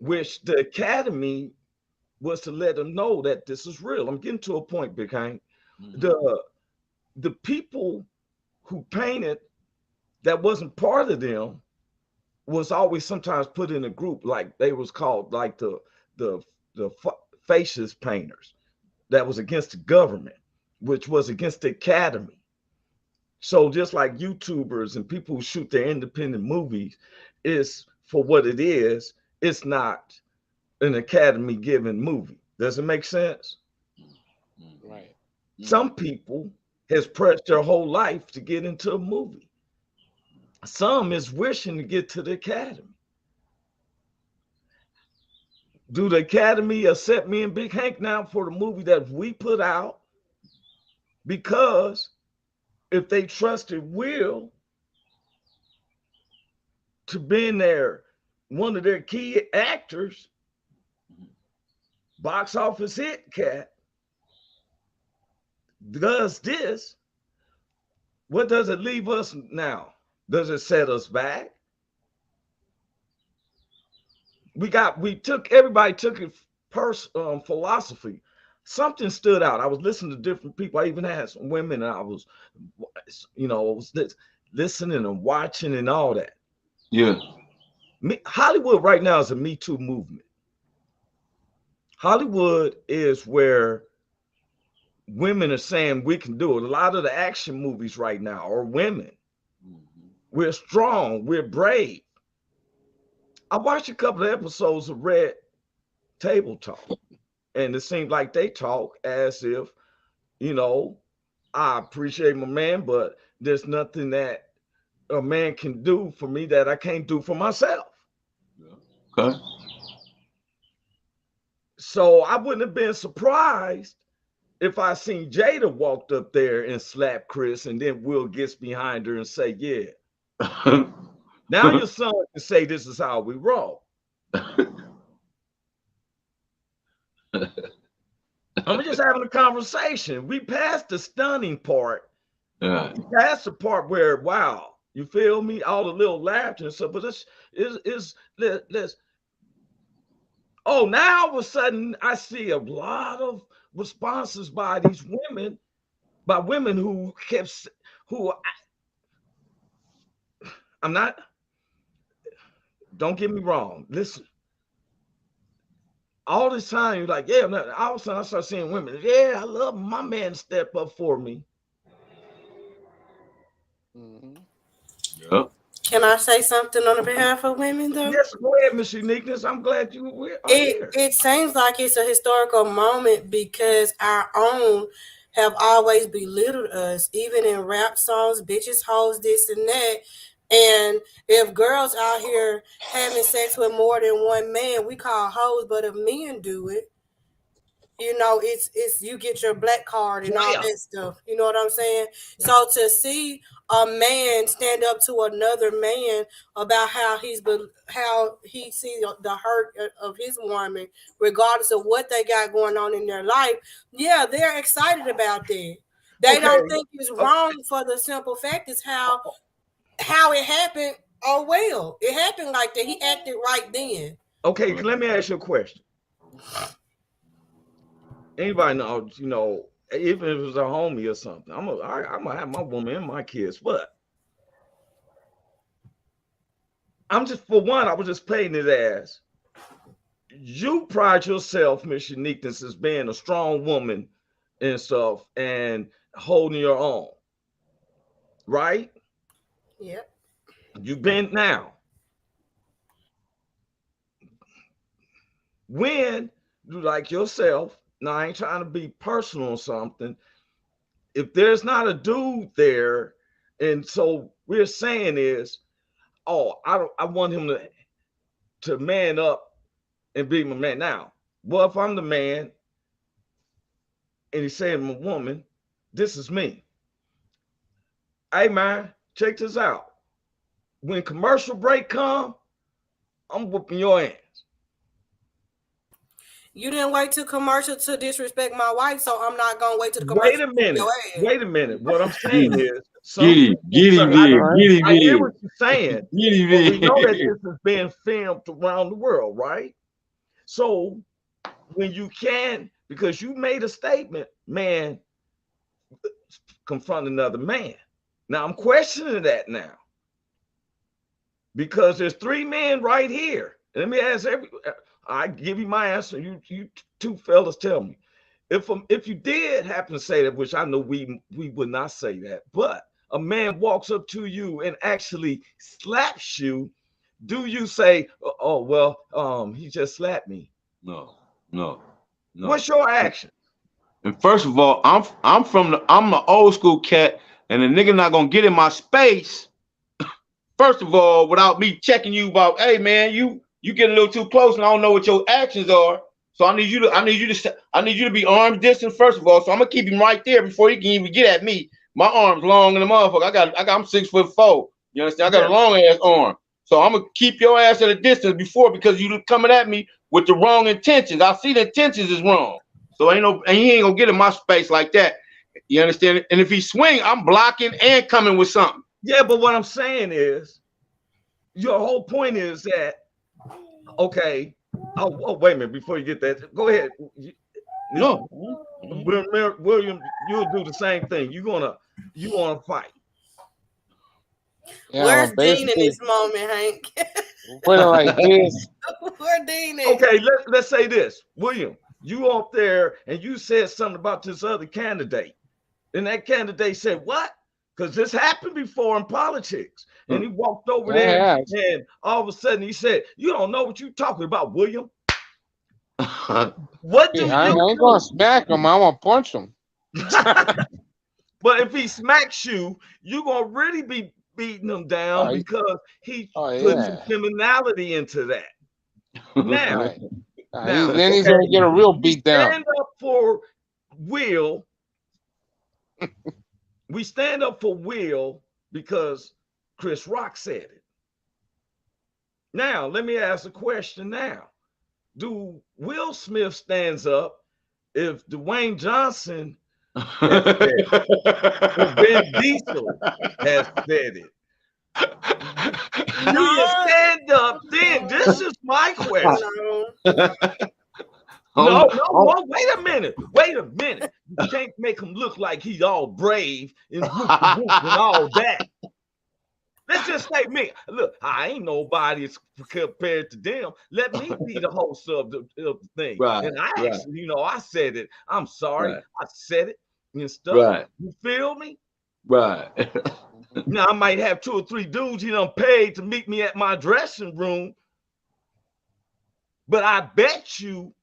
which the Academy was to let them know that this is real. I'm getting to a point, Big Hank. Mm-hmm. The people who painted that wasn't part of them was always sometimes put in a group, like they was called like the fascist painters that was against the government, which was against the Academy. So just like YouTubers and people who shoot their independent movies is for what it is, it's not an Academy given movie. Does it make sense? Right. Some people has pressed their whole life to get into a movie. Some is wishing to get to the Academy. Do the Academy accept me and Big Hank now for the movie that we put out? Because if they trusted Will to be in there, one of their key actors, box office hit cat does this, what does it leave us now? Does it set us back? Everybody took it philosophy. Something stood out. I was listening to different people. I even had some women, and I was listening and watching and all that. Yeah. Hollywood right now is a Me Too movement. Hollywood is where women are saying we can do it. A lot of the action movies right now are women. We're strong. We're brave. I watched a couple of episodes of Red Table Talk, and it seemed like they talk as if, I appreciate my man, but there's nothing that a man can do for me that I can't do for myself. Okay. So I wouldn't have been surprised if I seen Jada walked up there and slapped Chris, and then Will gets behind her and say, yeah. Now your son can say this is how we roll. I'm just having a conversation. We passed the stunning part. Yeah. We passed the part where, wow, you feel me? All the little laughter and stuff. But let's now all of a sudden I see a lot of responses by these women, who kept, I'm not, don't get me wrong. Listen, all this time you're like, yeah, all of a sudden I start seeing women. Yeah, I love my man to step up for me. Yep. Can I say something on behalf of women, though? Yes, go ahead, Miss Uniqueness. I'm glad you were here. It seems like it's a historical moment because our own have always belittled us, even in rap songs, bitches, hoes, this and that. And if girls out here having sex with more than one man, we call hoes, but if men do it, it's you get your black card and all that stuff. You know what I'm saying? So to see a man stand up to another man about how he sees the hurt of his woman, regardless of what they got going on in their life, yeah, they're excited about that. They don't think it's wrong for the simple fact is how it happened. Oh well, it happened like that. He acted right then. Okay, let me ask you a question. Anybody know, even if it was a homie or something, I'm gonna have my woman and my kids, but I was just playing it as you pride yourself, Miss Uniqueness, as being a strong woman and stuff and holding your own, right? Yep. You've been now. When you like yourself, now I ain't trying to be personal or something. If there's not a dude there, and so we're saying is, I want him to man up and be my man. Now, well, if I'm the man and he's saying my woman, this is me. Hey man, check this out. When commercial break come, I'm whooping your ass. You didn't wait to commercial to disrespect my wife, so I'm not gonna wait to the commercial. Wait a minute. What I'm saying is, I hear what you're saying. We know that this is being filmed around the world, right? So when you can, because you made a statement, man, confront another man. Now I'm questioning that now. Because there's 3 men right here. Let me ask I give you my answer. You two fellas tell me. If you did happen to say that, which I know we would not say that, but a man walks up to you and actually slaps you, do you say, oh well, he just slapped me? No. What's your action? And first of all, I'm the old school cat, and the nigga not gonna get in my space. First of all, without me checking you about, hey man, you get a little too close, and I don't know what your actions are. So I need you to be arms distance first of all. So I'm gonna keep him right there before he can even get at me. My arm's long in the motherfucker. I'm 6'4". You understand? I got a long ass arm. So I'm gonna keep your ass at a distance before because you coming at me with the wrong intentions. I see the intentions is wrong. So he ain't gonna get in my space like that. You understand? And if he swing, I'm blocking and coming with something. Yeah, but what I'm saying is, your whole point is that, okay. Oh, wait a minute. Before you get that, go ahead. No, William, you'll do the same thing. You wanna fight. Yeah, Where's Dean in basically, this moment, Hank? put it like this. Where Dean is? Okay, let's say this, William. You up there and you said something about this other candidate, and that candidate said what? Because this happened before in politics, and he walked over there, and all of a sudden he said, "You don't know what you're talking about, William." What do I you ain't do? gonna smack him. I'm gonna punch him. But if he smacks you, you're gonna really be beating him down because he put some criminality into that. Now, then he's gonna get a real beat down. Stand up for Will. We stand up for Will because Chris Rock said it. Now, let me ask a question now. Do Will Smith stands up if Dwayne Johnson has said it? If Ben Diesel has said it? Do you stand up then? This is my question. No, wait a minute. You can't make him look like he's all brave and all that. Let's just say me. Look, I ain't nobody compared to them. Let me be the host of the thing. Right, and I actually, I said it. I'm sorry. Right. I said it and stuff. Right. You feel me? Right. Now, I might have 2 or 3 dudes paid to meet me at my dressing room. But I bet you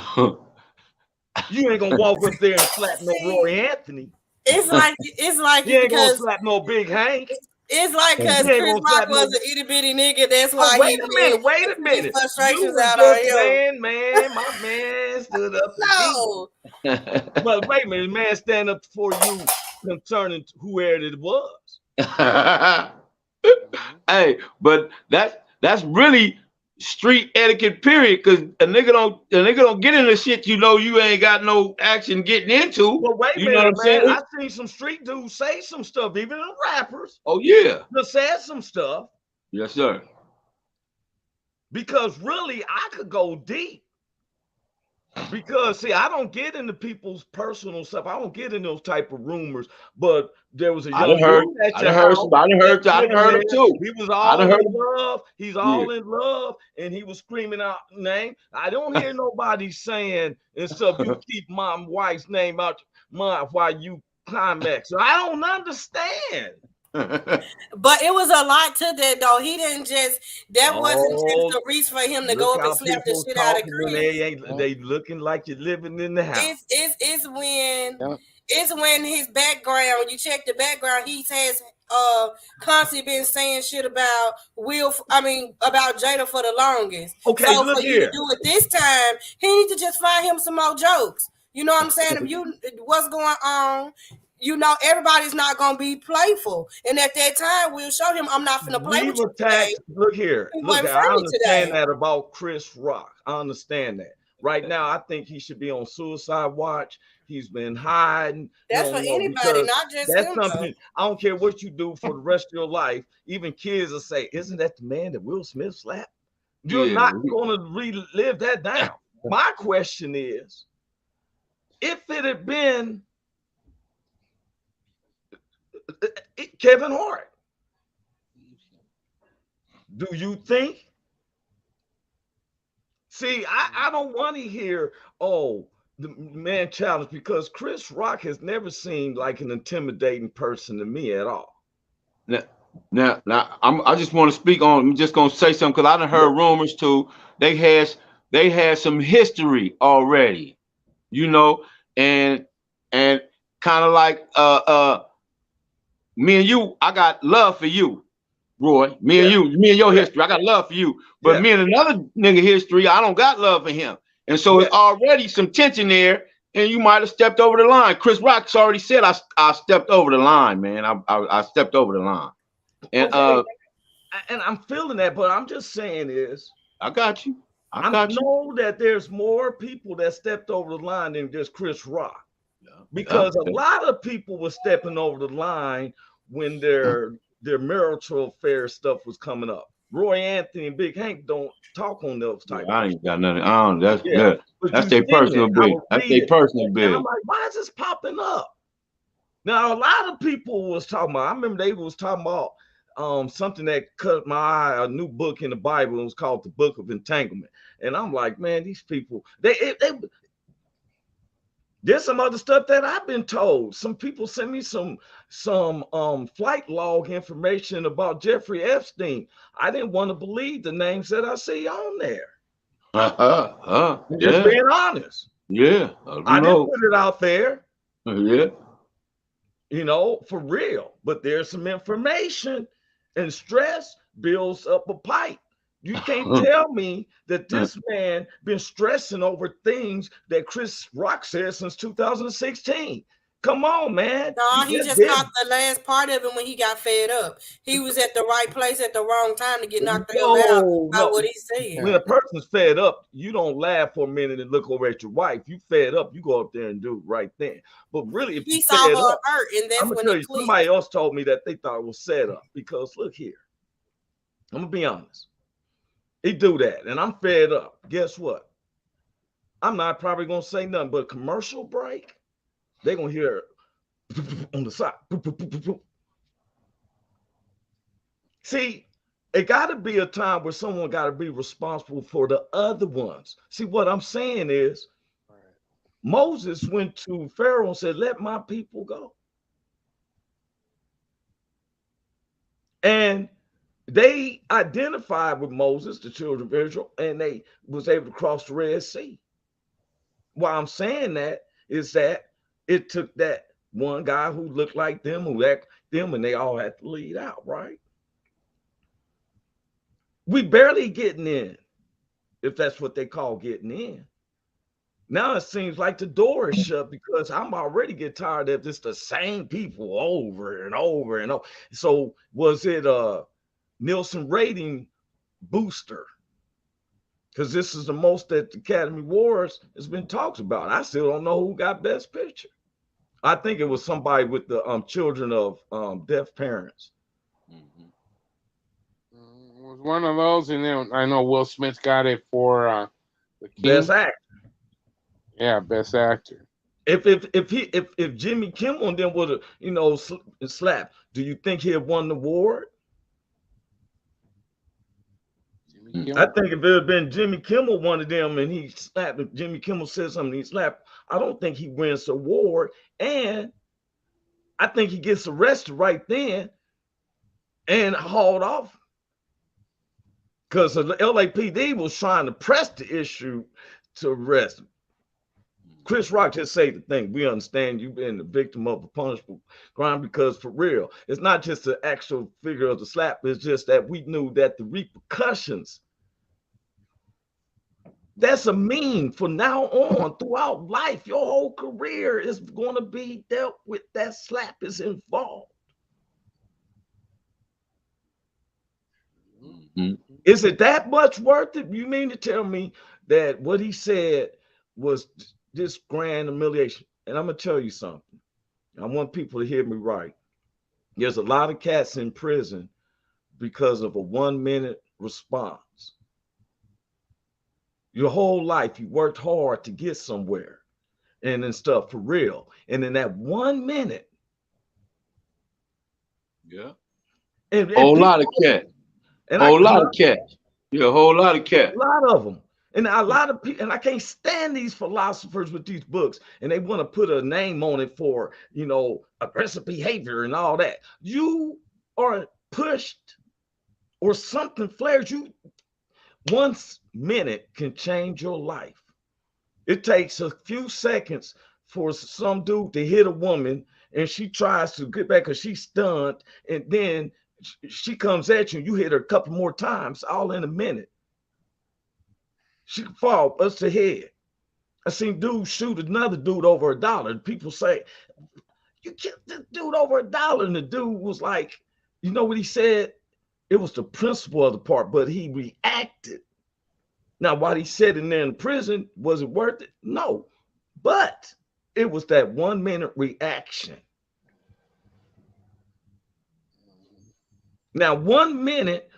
ain't gonna walk up there and slap no Roy Anthony. It's like you ain't gonna slap no Big Hank. It's like because Chris Rock was an itty bitty nigga. That's why wait a minute. Frustrations out on him. My man stood up. No. But wait a minute, man, stand up for you concerning whoever it was. Hey, but that's really street etiquette, period. Because a nigga don't get into shit you ain't got no action getting into. Well, wait a minute, know what I'm saying? I seen some street dudes say some stuff, even the rappers. Oh yeah, just said some stuff. Yes, sir. Because really, I could go deep. Because see, I don't get into people's personal stuff. I don't get in those type of rumors. But there was a young dude at your house. I done heard him too. He was all in love. He's all in love, and he was screaming out name. I don't hear nobody saying and stuff. You keep my wife's name out mine while you climax. So I don't understand. But it was a lot to that though. He didn't just wasn't just a reach for him to go up and slap the shit out of Chris. They looking like you're living in the house. It's when his background, when you check the background, he has constantly been saying shit about about Jada for the longest. Okay, so look for here. you to do it this time, he needs to just find him some more jokes. You know what I'm saying? What's going on? Everybody's not gonna be playful, and at that time, we'll show him I'm not gonna play with you today. Look here. I understand that about Chris Rock. I understand that. Right now, I think he should be on suicide watch. He's been hiding. That's for anybody, not just him. Something. I don't care what you do for the rest of your life. Even kids will say, "Isn't that the man that Will Smith slapped?" You're not going to relive that down. My question is, if it had been Kevin Hart, do you think? See, I don't want to hear, the man challenge, because Chris Rock has never seemed like an intimidating person to me at all. Now, I just want to speak on. I'm just gonna say something because I done heard rumors too. They had some history already, and kind of like me and you. I got love for you, Roy. Me and your history. I got love for you, but me and another nigga history, I don't got love for him, and so it's already some tension there. And you might have stepped over the line. Chris Rock's already said I stepped over the line, man. I stepped over the line. And and I'm feeling that, but I'm just saying is, I got you. I I got you. know that there's more people that stepped over the line than just Chris Rock, Yeah. because a Yeah. lot of people were stepping over the line when their marital affair stuff was coming up. Roy Anthony and Big Hank don't talk on those Yeah, type I of ain't got nothing. I don't. That's yeah, good. but That's you their seen personal it. I big. was That's their reading, personal and big. I'm like, why is this popping up? Now a lot of people was talking about. I remember they was talking about something that cut my eye. A new book in the Bible. It was called the Book of Entanglement, and I'm like, man, these people. There's some other stuff that I've been told. Some people sent me some flight log information about Jeffrey Epstein. I didn't want to believe the names that I see on there. Just Yeah. being honest. Yeah. I didn't put it out there, Yeah. you know, for real. But there's some information, and stress builds up a pipe. You can't tell me that this man been stressing over things that Chris Rock said since 2016. Come on, man. No, he just caught the last part of it when he got fed up. He was at the right place at the wrong time to get knocked the hell out by what he said. When a person's fed up, you don't laugh for a minute and look over at your wife. You fed up, you go up there and do it right then. But really, if he you saw fed her up, hurt, and that's I'm gonna when tell he you, clicked. somebody else told me that they thought it was set up. Because look here, I'm gonna be honest. He do that, and I'm fed up. Guess what? I'm not probably gonna say nothing, but commercial break, they're gonna hear on the side. See, it got to be a time where someone got to be responsible for the other ones. See, what I'm saying is, Moses went to Pharaoh and said, let my people go. And they identified with Moses, the children of Israel, and they was able to cross the Red Sea. Why I'm saying that is that it took that one guy who looked like them, who acted them, and they all had to lead out, right? We barely getting in, if that's what they call getting in. Now it seems like the door is shut because I'm already get tired of just the same people over and over and over. So was it a Nielsen rating booster? Because this is the most that the Academy Awards has been talked about. I still don't know who got Best Picture. I think it was somebody with the children of deaf parents. It was one of those, and then I know Will Smith got it for the King. Best actor. Yeah, Best Actor. If Jimmy Kimmel then would have slapped, do you think he had won the award? I think if it had been Jimmy Kimmel one of them and he slapped, if Jimmy Kimmel said something, he slapped, I don't think he wins the award. And I think he gets arrested right then and hauled off. Because the LAPD was trying to press the issue to arrest him. Chris Rock just say the thing. We understand you've been the victim of a punishable crime, because for real, it's not just the actual figure of the slap. It's just that we knew that the repercussions, that's a meme from now on throughout life. Your whole career is going to be dealt with. That slap is involved. Is it that much worth it? You mean to tell me that what he said was this grand humiliation? And I'm going to tell you something. I want people to hear me right. There's a lot of cats in prison because of a 1-minute response. Your whole life, you worked hard to get somewhere and stuff for real. And in that 1 minute. Yeah. And whole lot of cats. A whole lot of cats. Yeah, a whole lot of cats. A lot of them. And a lot of people, and I can't stand these philosophers with these books, and they want to put a name on it for, aggressive behavior and all that. You are pushed or something flares. 1 minute can change your life. It takes a few seconds for some dude to hit a woman, and she tries to get back because she's stunned, and then she comes at you, you hit her a couple more times, all in a minute. She can fall, bust her head. I seen dudes shoot another dude over $1. People say, you killed this dude over $1. And the dude was like, you know what he said? It was the principle of the part, but he reacted. Now, while he sitting there in prison, was it worth it? No, but it was that 1 minute reaction. Now, 1 minute,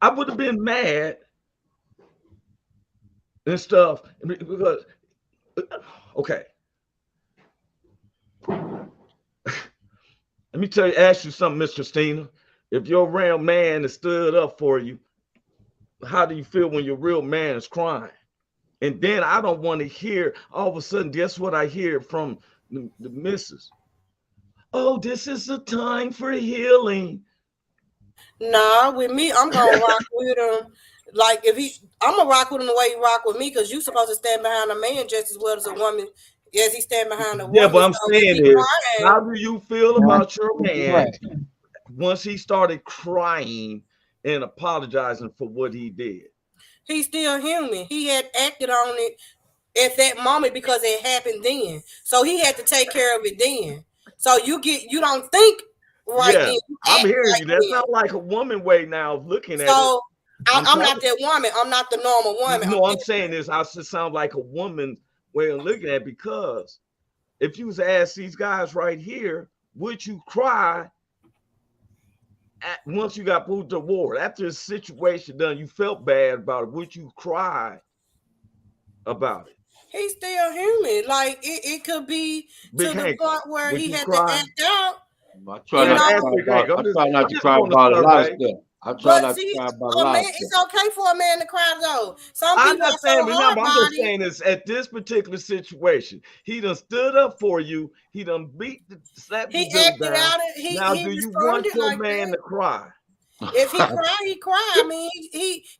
I would have been mad and stuff because, okay. Let me ask you something, Miss Christina. If your real man has stood up for you, how do you feel when your real man is crying? And then I don't want to hear all of a sudden, guess what I hear from the missus? Oh, this is a time for healing. Nah, with me, I'm gonna rock with him. Like I'm gonna rock with him the way you rock with me, because you supposed to stand behind a man just as well as a woman. Yes, he stand behind a woman. Yeah, but I'm so saying is, how do you feel about your man Right. once he started crying and apologizing for what he did? He's still human. He had acted on it at that moment because it happened then. So he had to take care of it then. So you don't think right Yeah, then. You I'm act hearing like you. That's then. not like a woman way now of looking at it. So I'm not that woman. I'm not the normal woman. No, I'm saying this. I just sound like a woman way of looking at it, because if you was to ask these guys right here, would you cry once you got moved to war? After the situation done, you felt bad about it. Would you cry about it? He's still human. Like it could be Big to the Hank, point where would he you had cry? to act out. I try You not to know? cry about. I try not I'm to just cry doing a about a lot of survey. stuff. I try But not to see, cry about a a lot man, of it's stuff. okay for a man to cry though. Some I'm people not are saying, so but hard I'm just body. saying is at this particular situation, he done stood up for you. He done slapped He the dude acted down. out. Now, He do you want responded your like man that. to cry? If he cried, he cried. I mean,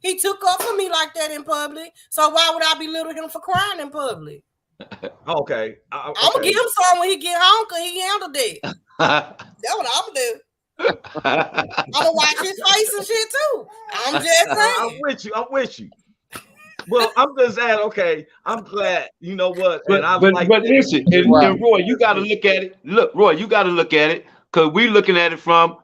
he took up for me like that in public. So why would I belittle him for crying in public? Okay. I'm gonna give him some when he get home, because he handled it. That's what I'm gonna do. I'm gonna watch his face and shit too. I'm just saying. I'm with you. Well, I'm just saying, okay, I'm glad, you know what? But And I but like but this. listen, and Roy, you got to look at it. Look, Roy, you got to look at it, because we looking at it from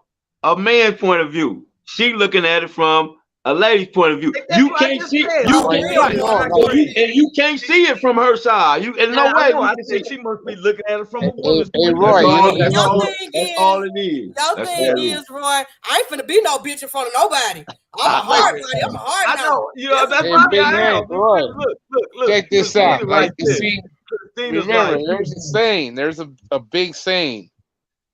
a man's point of view. She looking at it from a lady's point of view. You can't see you can't see it from her side. You in no way. I think she must be looking at it from a woman's Hey, point Roy, of view. That's all it is. Your thing is, Roy, I ain't finna be no bitch in front of nobody. I'm a hard body. I'm a hard. I know, you know, that's Hey, why Big I am. Hank, Roy, Look. check this out. Like you this. see, Christina's remember, like, there's a saying. There's a big saying,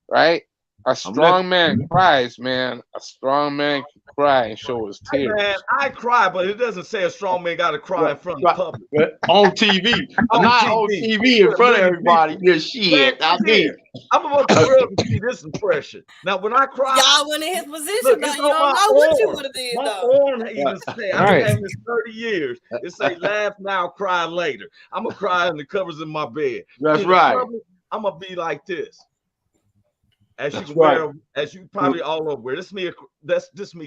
right? A strong man cries, man. A strong man can cry and show his tears. man, I cry, but it doesn't say a strong man got to cry in front of the public. On TV, not on TV in front of everybody. This shit, I mean, I'm about the world to see this impression. Now, when I cry, y'all went in his position, look, though. it's You on don't my know what you arm. would have did, My though. arm even say, I've Right. been having this 30 years. It say, laugh now, cry later. I'm gonna cry in the covers in my bed. That's In the right. public, I'm gonna be like this. As That's you right. aware, as you probably all aware, this me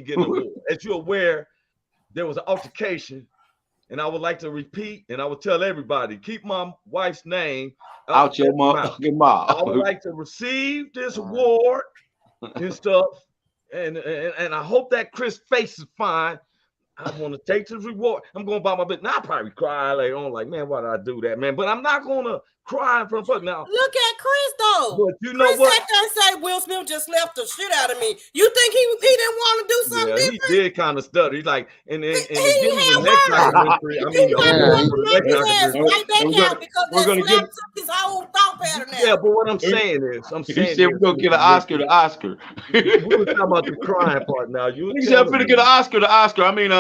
getting a war. As you're aware, there was an altercation, and I would like to repeat, and I would tell everybody, keep my wife's name Out your motherfucking mouth. I would like to receive this award and stuff, and I hope that Chris face is fine. I want to take this reward. I'm going to buy my bit. Now I probably cry later on, like, man, why did I do that, man? But I'm not gonna cry in front of now. Look at Chris, though. But you know Chris what? sat there and say Will Smith just left the shit out of me. You think he didn't want to do something Yeah, different? he did kind of stutter. He's like, and then He the next had documentary. I mean, He probably wanted to knock his ass right back out because that slap took his whole thought pattern out. Yeah, but what I'm saying is, He said we're gonna get an Oscar. The Oscar. We were talking about the crying part now. You He said I'm gonna get an Oscar. The Oscar. I mean,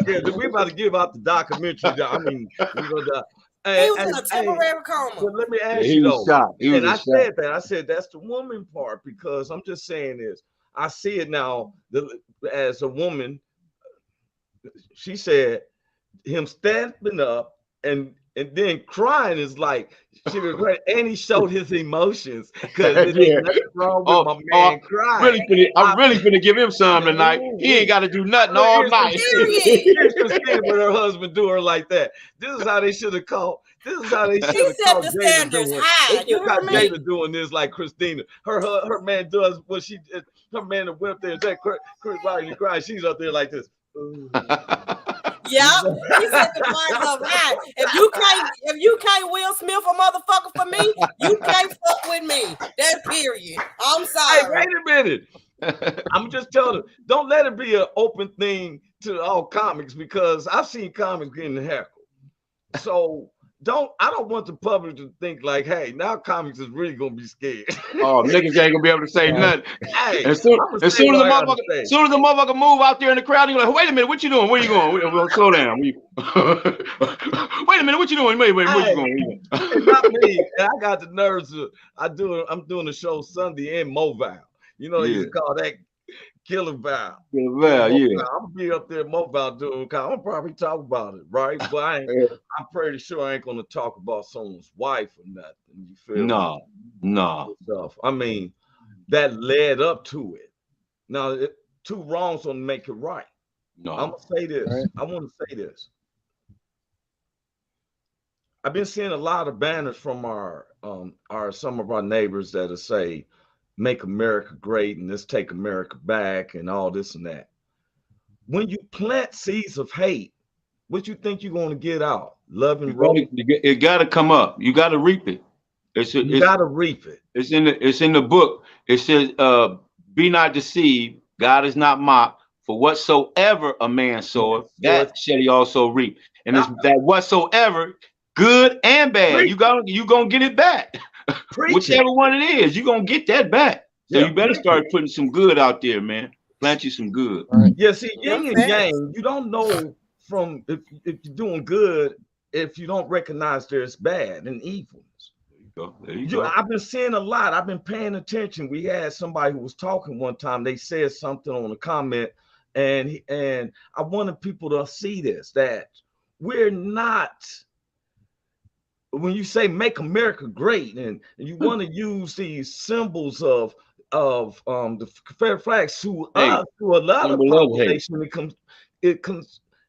yeah, we about to give out the documentary. I mean, he was in a temporary coma. But let me ask he you was though. shocked. He was And I shocked. said that. I said that's the woman part, because I'm just saying this. I see it now as a woman. She said him standing up and And then crying is like she was great, and he showed his emotions because it ain't nothing wrong with my man crying. I'm really gonna give him some tonight. He ain't got to do nothing all night. Here's Christina with her husband do her like that. This is how they should have called. This is how they should have called the Jada standards doing. high. You heard me? Jada doing this like Christina. Her man does what she. Her man will whip there and say, Chris Riley crying. She's up there like this. Yeah, he said the bars up high. If you can't Will Smith a motherfucker for me, you can't fuck with me. That period. I'm sorry. Hey, wait a minute. I'm just telling you, don't let it be an open thing to all comics because I've seen comics getting heckled. So I don't want the public to think like, hey, now comics is really gonna be scared. Oh, niggas ain't gonna be able to say nothing. Hey, as soon as the motherfucker move out there in the crowd, you're like, wait a minute, what you doing? Where you going? Slow down. Wait a minute, what you doing? Wait, where you going? It's not me. And I got the nerves. I'm doing a show Sunday in Mobile. You know, you call that Killer Val. Yeah. I'm gonna be up there Mobile doing. I'm gonna probably talk about it, right? But I'm pretty sure I ain't gonna talk about someone's wife or nothing. You feel? No. Stuff. I mean, that led up to it. Now, two wrongs don't make it right. No. I'm gonna say this. Right. I want to say this. I've been seeing a lot of banners from our some of our neighbors that'll say, "Make America great" and "Let's take America back" and all this and that. When you plant seeds of hate, what you think you're going to get out? Love and rope. It got to come up. You got to reap it. You got to reap it. It's in the book. It says, "Be not deceived. God is not mocked. For whatsoever a man soweth, that shall he also reap." And it's that whatsoever, good and bad, you gonna get it back. Whichever one it is, you're gonna get that back. So you better start putting some good out there, man. Plant you some good. Yeah, see, yin and yang, you don't know from if you're doing good if you don't recognize there's bad and evilness. There you go. I've been seeing a lot. I've been paying attention. We had somebody who was talking one time. They said something on a comment, and I wanted people to see this, that we're not. When you say "Make America Great" and you want to use these symbols of the Confederate flags to a lot of population, it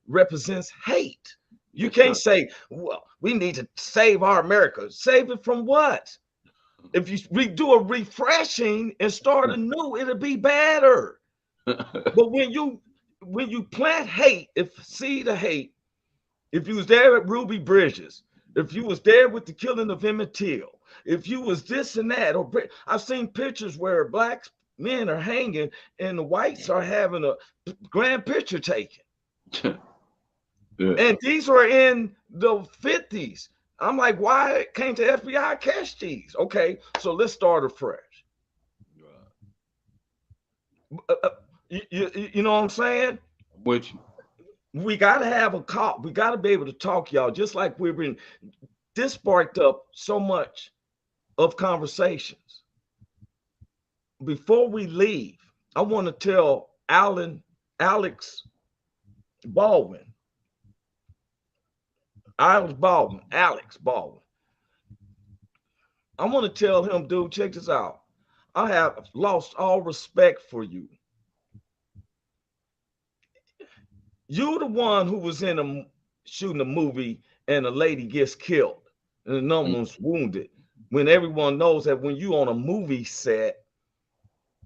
represents hate. You can't say, "Well, we need to save our America." Save it from what? If you do a refreshing and start anew, it'll be better. But when you plant hate, seed of hate, if you was there at Ruby Bridges, if you was there with the killing of Emmett Till, if you was this and that, or I've seen pictures where black men are hanging and the whites are having a grand picture taken. And these were in the 50s. I'm like, why can't the FBI catch these? Okay, so let's start afresh. You know what I'm saying? Which we got to have a call. We got to be able to talk, y'all, just like we've been. This sparked up so much of conversations. Before we leave, I want to tell Alex Baldwin. I want to tell him, dude, check this out. I have lost all respect for you. You're the one who was in shooting a movie and a lady gets killed and another one's wounded. When everyone knows that when you on a movie set,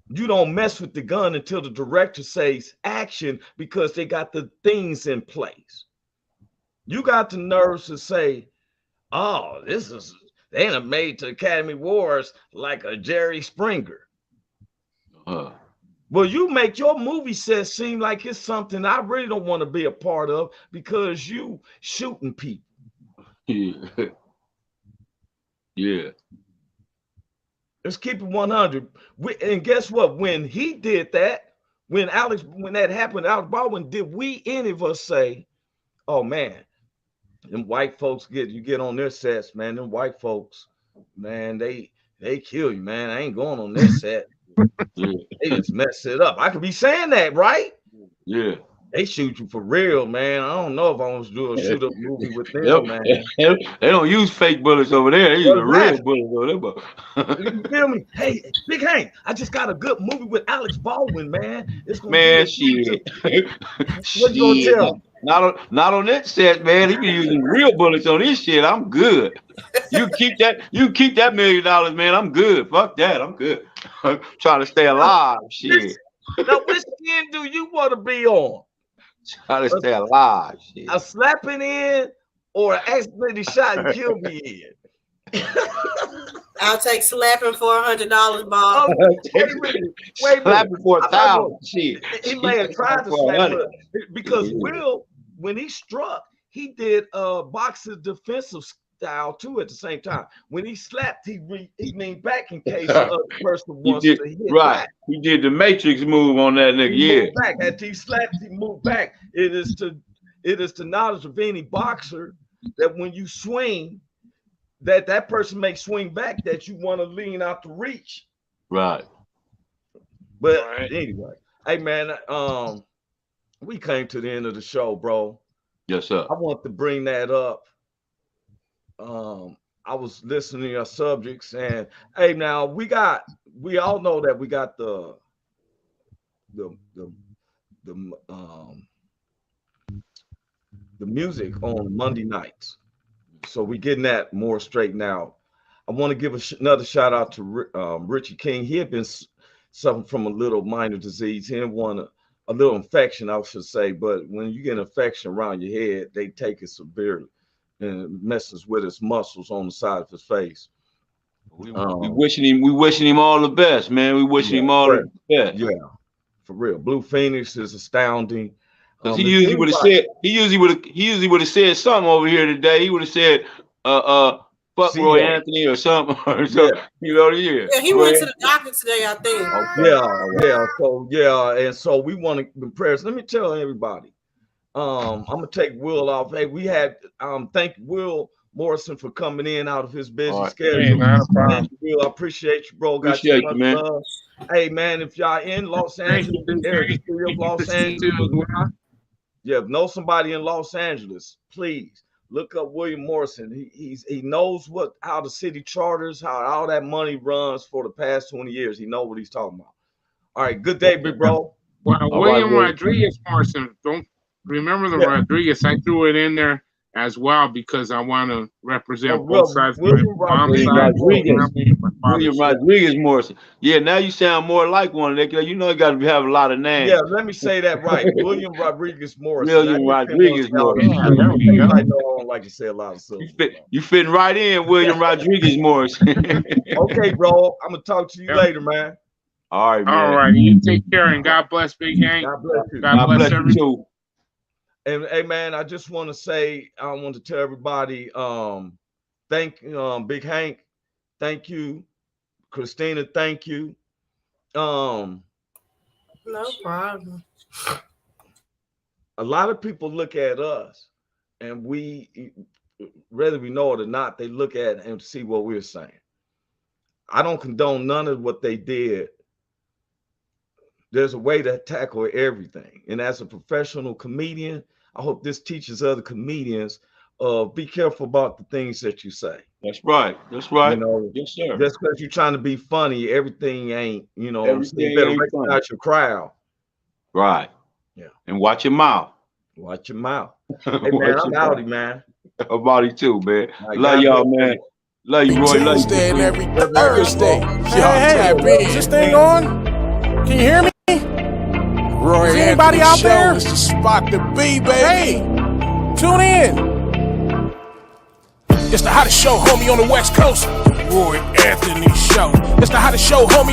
you don't mess with the gun until the director says action because they got the things in place. You got the nerves to say, "Oh, they ain't made to Academy Awards like a Jerry Springer." Well, you make your movie set seem like it's something I really don't want to be a part of because you shooting people. Yeah. Let's keep it 100. And guess what? When he did that, when that happened, Alex Baldwin, did any of us say, "Oh man, them white folks you get on their sets, man, them white folks, man, they kill you, man. I ain't going on their set." They just mess it up. I could be saying that, right? Yeah. They shoot you for real, man. I don't know if I want to do a shoot up movie with them, Yep. man. They don't use fake bullets over there. They use Well, a real right. bullet over there. You feel me? Hey, Big Hank, I just got a good movie with Alex Baldwin, man. It's gonna Man, be shit. What you gonna Shit. tell? Not on that set, man. He be using real bullets on this shit. I'm good. You keep that $1 million, man. I'm good. Fuck that. I'm good. I'm trying to stay alive. Shit. Now, which skin do you want to be on? Trying to stay alive. Shit. A slapping in or an accidentally shot and kill me in? I'll take slapping for $100, Bob. Wait Slapping for $1,000. Shit. He may have tried to slap her because Will, when he struck, he did boxer defensive style too at the same time. When he slapped, he leaned back in case the other person wants to hit back. He did the Matrix move on that nigga. He moved back. After he slapped, he moved back. It is the knowledge of any boxer that when you swing, that person may swing back, that you want to lean out to reach. Right. But anyway, hey man, we came to the end of the show, bro. Yes, sir. I want to bring that up. I was listening to your subjects, and hey, now we all know that we got the music on Monday nights, so we getting that more straightened out. I want to give another shout out to Richie King. He had been suffering from a little minor disease. He had a little infection, I should say, but when you get an infection around your head, they take it severely and it messes with his muscles on the side of his face. We wishing him all the best, man. We wishing him all the best. Yeah, for real. Blue Phoenix is astounding. Because he usually would have said something over here today. He would have said, fuck Roy Anthony or something. You know, Yeah, he went to the doctor today, I think. And so we want to prayers. Let me tell everybody. I'm gonna take Will off. Hey, we had thank Will Morrison for coming in out of his busy schedule. Hey, man, no problem. Will, I appreciate you, bro. Appreciate you, man. Love. Hey, man, if y'all in Los Angeles, know somebody in Los Angeles, please look up William Morrison. He knows how the city charters, how all that money runs for the past 20 years. He knows what he's talking about. All right, good day, big bro. Well, William Rodriguez Morrison, don't remember the Rodriguez. I threw it in there as well because I want to represent both sides. William Rodriguez Morrison. Yeah, now you sound more like one. You know, you got to have a lot of names. Yeah, let me say that right. William Rodriguez Morrison. William Rodriguez Morrison. I don't like to say a lot of stuff. You fitting right in, William Rodriguez Morrison. Okay, bro. I'm gonna talk to you later, man. All right, man. All right, you take care and God bless Big Hank. God bless you. God bless everyone. And hey, man, I just want to say, I want to tell everybody, thank Big Hank, thank you, Christina, thank you. No problem. A lot of people look at us, and whether we know it or not, they look at it and see what we're saying. I don't condone none of what they did. There's a way to tackle everything. And as a professional comedian, I hope this teaches other comedians, be careful about the things that you say. That's right. That's right. You know, yes, sir. Just because you're trying to be funny, everything ain't, you know, so you better recognize your crowd. Right. Yeah. And watch your mouth. Watch your mouth. Hey, man, I'm outie, man. I'm outie too, man. Love y'all, man. Love you, Roy. Love you. Every Thursday. Hey, is this thing on? Can you hear me? Roy, is anybody out there? It's the spot to be, baby. Hey, tune in. It's the hottest show, homie, on the West Coast. Roy Anthony Show. It's the hottest show, homie.